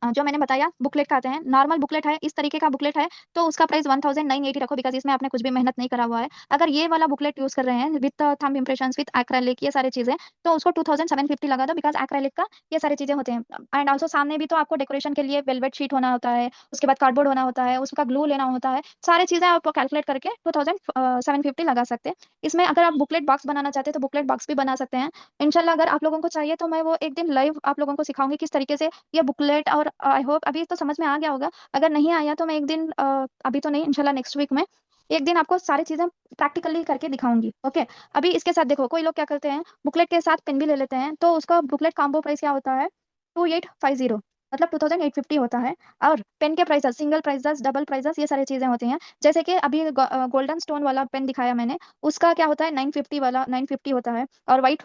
जो मैंने बताया बुकलेट का आते हैं, नॉर्मल बुकलेट है, इस तरीके का बुकलेट है, तो उसका प्राइस 1980 रखो, बिकॉज इसमें आपने कुछ भी मेहनत नहीं करा हुआ है। अगर ये वाला बुकलेट यूज कर रहे हैं with thumb impression, with acrylic, ये सारी चीजें, तो उसको 2750 लगा दो, बिकॉज एक्रेलिक का ये सारी चीजें होते हैं। एंड ऑल्सो सामने भी तो आपको डेकोरेशन के लिए वेलवेट शीट होना होता है, उसके बाद कार्डबोर्ड होना होता है, उसका ग्लू लेना होता है, सारी चीजें आप कैलकुलेट करके 2750 लगा सकते हैं। इसमें अगर आप बुकलेट बॉक्स बनाना चाहते हैं तो बुकलेट बॉक्स भी बना सकते हैं इंशाल्लाह। अगर आप लोगों को चाहिए तो मैं वो एक दिन लाइव आप लोगों को सिखाऊंगी किस तरीके से ये बुकलेट। और आई होप अभी तो समझ में आ गया होगा, अगर नहीं आया तो मैं एक दिन, अभी तो नहीं, इंशाल्लाह नेक्स्ट वीक में एक दिन आपको सारी चीजें प्रैक्टिकली करके दिखाऊंगी। ओके, अभी इसके साथ देखो, कोई लोग क्या करते हैं, बुकलेट के साथ पेन भी ले लेते हैं, तो उसका बुकलेट कॉम्बो प्राइस क्या होता है, 2850, मतलब 2850 होता है। और पेन के prices, single prices, double prices, ये सारी चीजें होती हैं। जैसे कि अभी गोल्डन स्टोन वाला पेन दिखाया मैंने, उसका क्या होता है, 950 वाला 950 होता है। और वाइट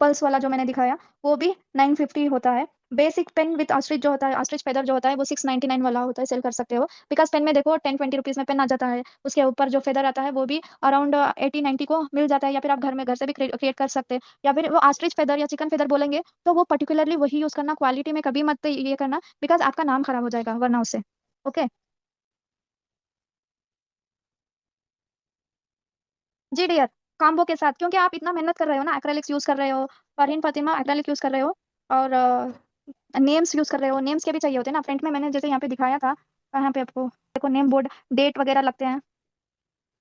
पल्स वाला जो मैंने दिखाया वो भी 950 होता है। बेसिक पेन विद ऑस्ट्रिच जो होता है, ऑस्ट्रिच फेदर जो होता है, वो 699 वाला होता है, सेल कर सकते हो। बिकॉज पेन में देखो 10-20 रुपीज में पेन आ जाता है, उसके ऊपर जो फेदर आता है वो भी अराउंड 80-90 को मिल जाता है, या फिर आप घर से भी क्रिएट कर सकते हैं। या फिर वो ऑस्ट्रिच फेदर या चिकन फेदर बोलेंगे तो वो पर्टिकुलरली वही यूज करना, क्वालिटी में कभी मत ये करना, बिकॉज आपका नाम खराब हो जाएगा वरना उससे। ओके, जी डियर, कॉम्बो के साथ, क्योंकि आप इतना मेहनत कर रहे हो ना, एक्रेलिक्स यूज कर रहे हो, फरहीन फातिमा एक्रेलिक यूज कर रहे हो, और नेम्स यूज कर रहे हो, नेम्स के भी चाहिए होते हैं ना फ्रंट में, मैंने जैसे यहाँ पे दिखाया था, यहाँ पे आपको देखो नेम बोर्ड, डेट वगैरह लगते हैं,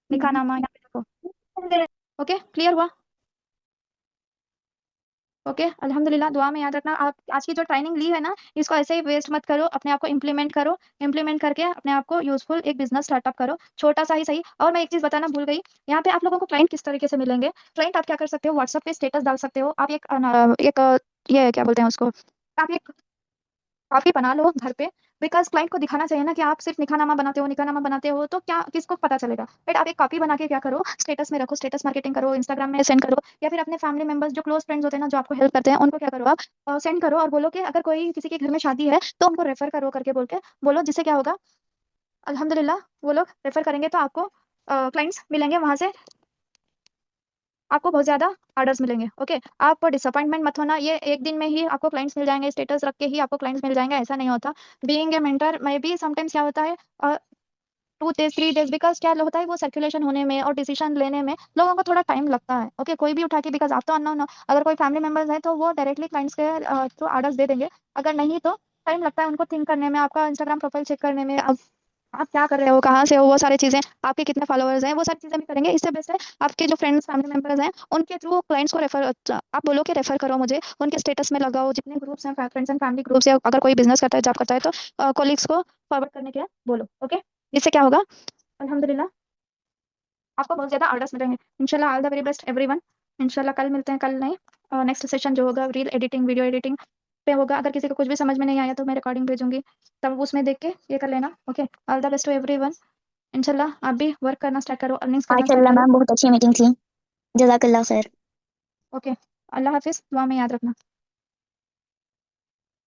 लिखा नामा, यहाँ पे देखो। ओके, क्लियर हुआ? ओके, अल्हम्दुलिल्लाह, दुआ में याद रखना। आप आज की जो ट्रेनिंग ली है ना, इसको ऐसे ही वेस्ट मत करो, अपने आप को इम्प्लीमेंट करो, इम्प्लीमेंट करके अपने आप को यूजफुल एक बिजनेस स्टार्टअप करो, छोटा सा ही सही। और मैं एक चीज बताना भूल गई, यहाँ पे आप लोगों को क्लाइंट किस तरीके से मिलेंगे। क्लाइंट आप क्या कर सकते हो, व्हाट्सएप पे स्टेटस डाल सकते हो, आप एक ये क्या बोलते हैं उसको, आप एक कॉपी बना लो घर पे, बिकॉज क्लाइंट को दिखाना चाहिए ना कि आप सिर्फ निकाहनामा बनाते हो, तो क्या किसको पता चलेगा, राइट। आप एक कॉपी बना के क्या करो, स्टेटस में रखो, स्टेटस मार्केटिंग करो, इंस्टाग्राम में सेंड करो, या फिर अपने फैमिली मेंबर्स जो क्लोज फ्रेंड्स होते हैं ना, जो आपको हेल्प करते हैं, उनको क्या करो आप सेंड करो और बोलो कि अगर कोई किसी के घर में शादी है तो उनको रेफर करो करके बोल के बोलो, जिससे क्या होगा, अल्हम्दुलिल्लाह वो लोग रेफर करेंगे तो आपको क्लाइंट्स मिलेंगे वहां से, आपको बहुत ज्यादा ऑर्डर्स मिलेंगे। ओके, आप डिसअपॉइंटमेंट मत होना, ये एक दिन में ही आपको क्लाइंट्स मिल जाएंगे, स्टेटस रख के ही आपको क्लाइंट्स मिल जाएंगे, ऐसा नहीं होता। बीइंग ए मेंटर में भी समटाइम्स क्या होता है, 2 डेज 3 डेज, बिकॉज क्या होता है, वो सर्कुलेशन होने में और डिसीजन लेने में लोगों को थोड़ा टाइम लगता है। ओके, कोई भी उठा के, बिकॉज आप तो अननोन हो, अगर कोई फैमिली मेंबर्स है तो वो डायरेक्टली क्लाइंट्स के थ्रू ऑर्डर्स दे देंगे, अगर नहीं तो टाइम लगता है उनको थिंक करने में, आपका इंस्टाग्राम प्रोफाइल चेक करने में, अब आप क्या कर रहे हो, कहाँ से हो, वो सारी चीजें, आपके कितने फॉलोअर्स हैं, वो सारी चीजें भी करेंगे। इससे बेस्ट है आपके जो फ्रेंड्स फैमिली मेंबर्स हैं उनके थ्रू क्लाइंट्स को रेफर, आप बोलो कि रेफर करो मुझे, उनके स्टेटस में लगाओ, जितने ग्रुप्स हैं फ्रेंड्स एंड फैमिली ग्रुप्स, या अगर कोई बिजनेस करता है, जॉब करता है, तो कोलिग्स को फॉरवर्ड करने के लिए बोलो। ओके, इससे क्या होगा, अल्हम्दुलिल्लाह आपको बहुत ज्यादा ऑर्डर्स मिलेंगे इंशाल्लाह। All the very best everyone. इंशाल्लाह कल मिलते हैं, कल नहीं, नेक्स्ट सेशन जो होगा रील एडिटिंग वीडियो एडिटिंग पे होगा। अगर किसी को कुछ भी समझ में नहीं आया तो मैं रिकॉर्डिंग भेजूंगी, तब उसमें देख के ये कर लेना। Okay, all the best to everyone. इंशाल्लाह आप भी वर्क करना स्टार्ट करो, अर्निंग्स करना स्टार्ट माशाल्लाह करो। मैम, बहुत अच्छी मीटिंग थी। जजाकल्ला खैर। ओके, अल्लाह हाफिज, दुआ में याद रखना।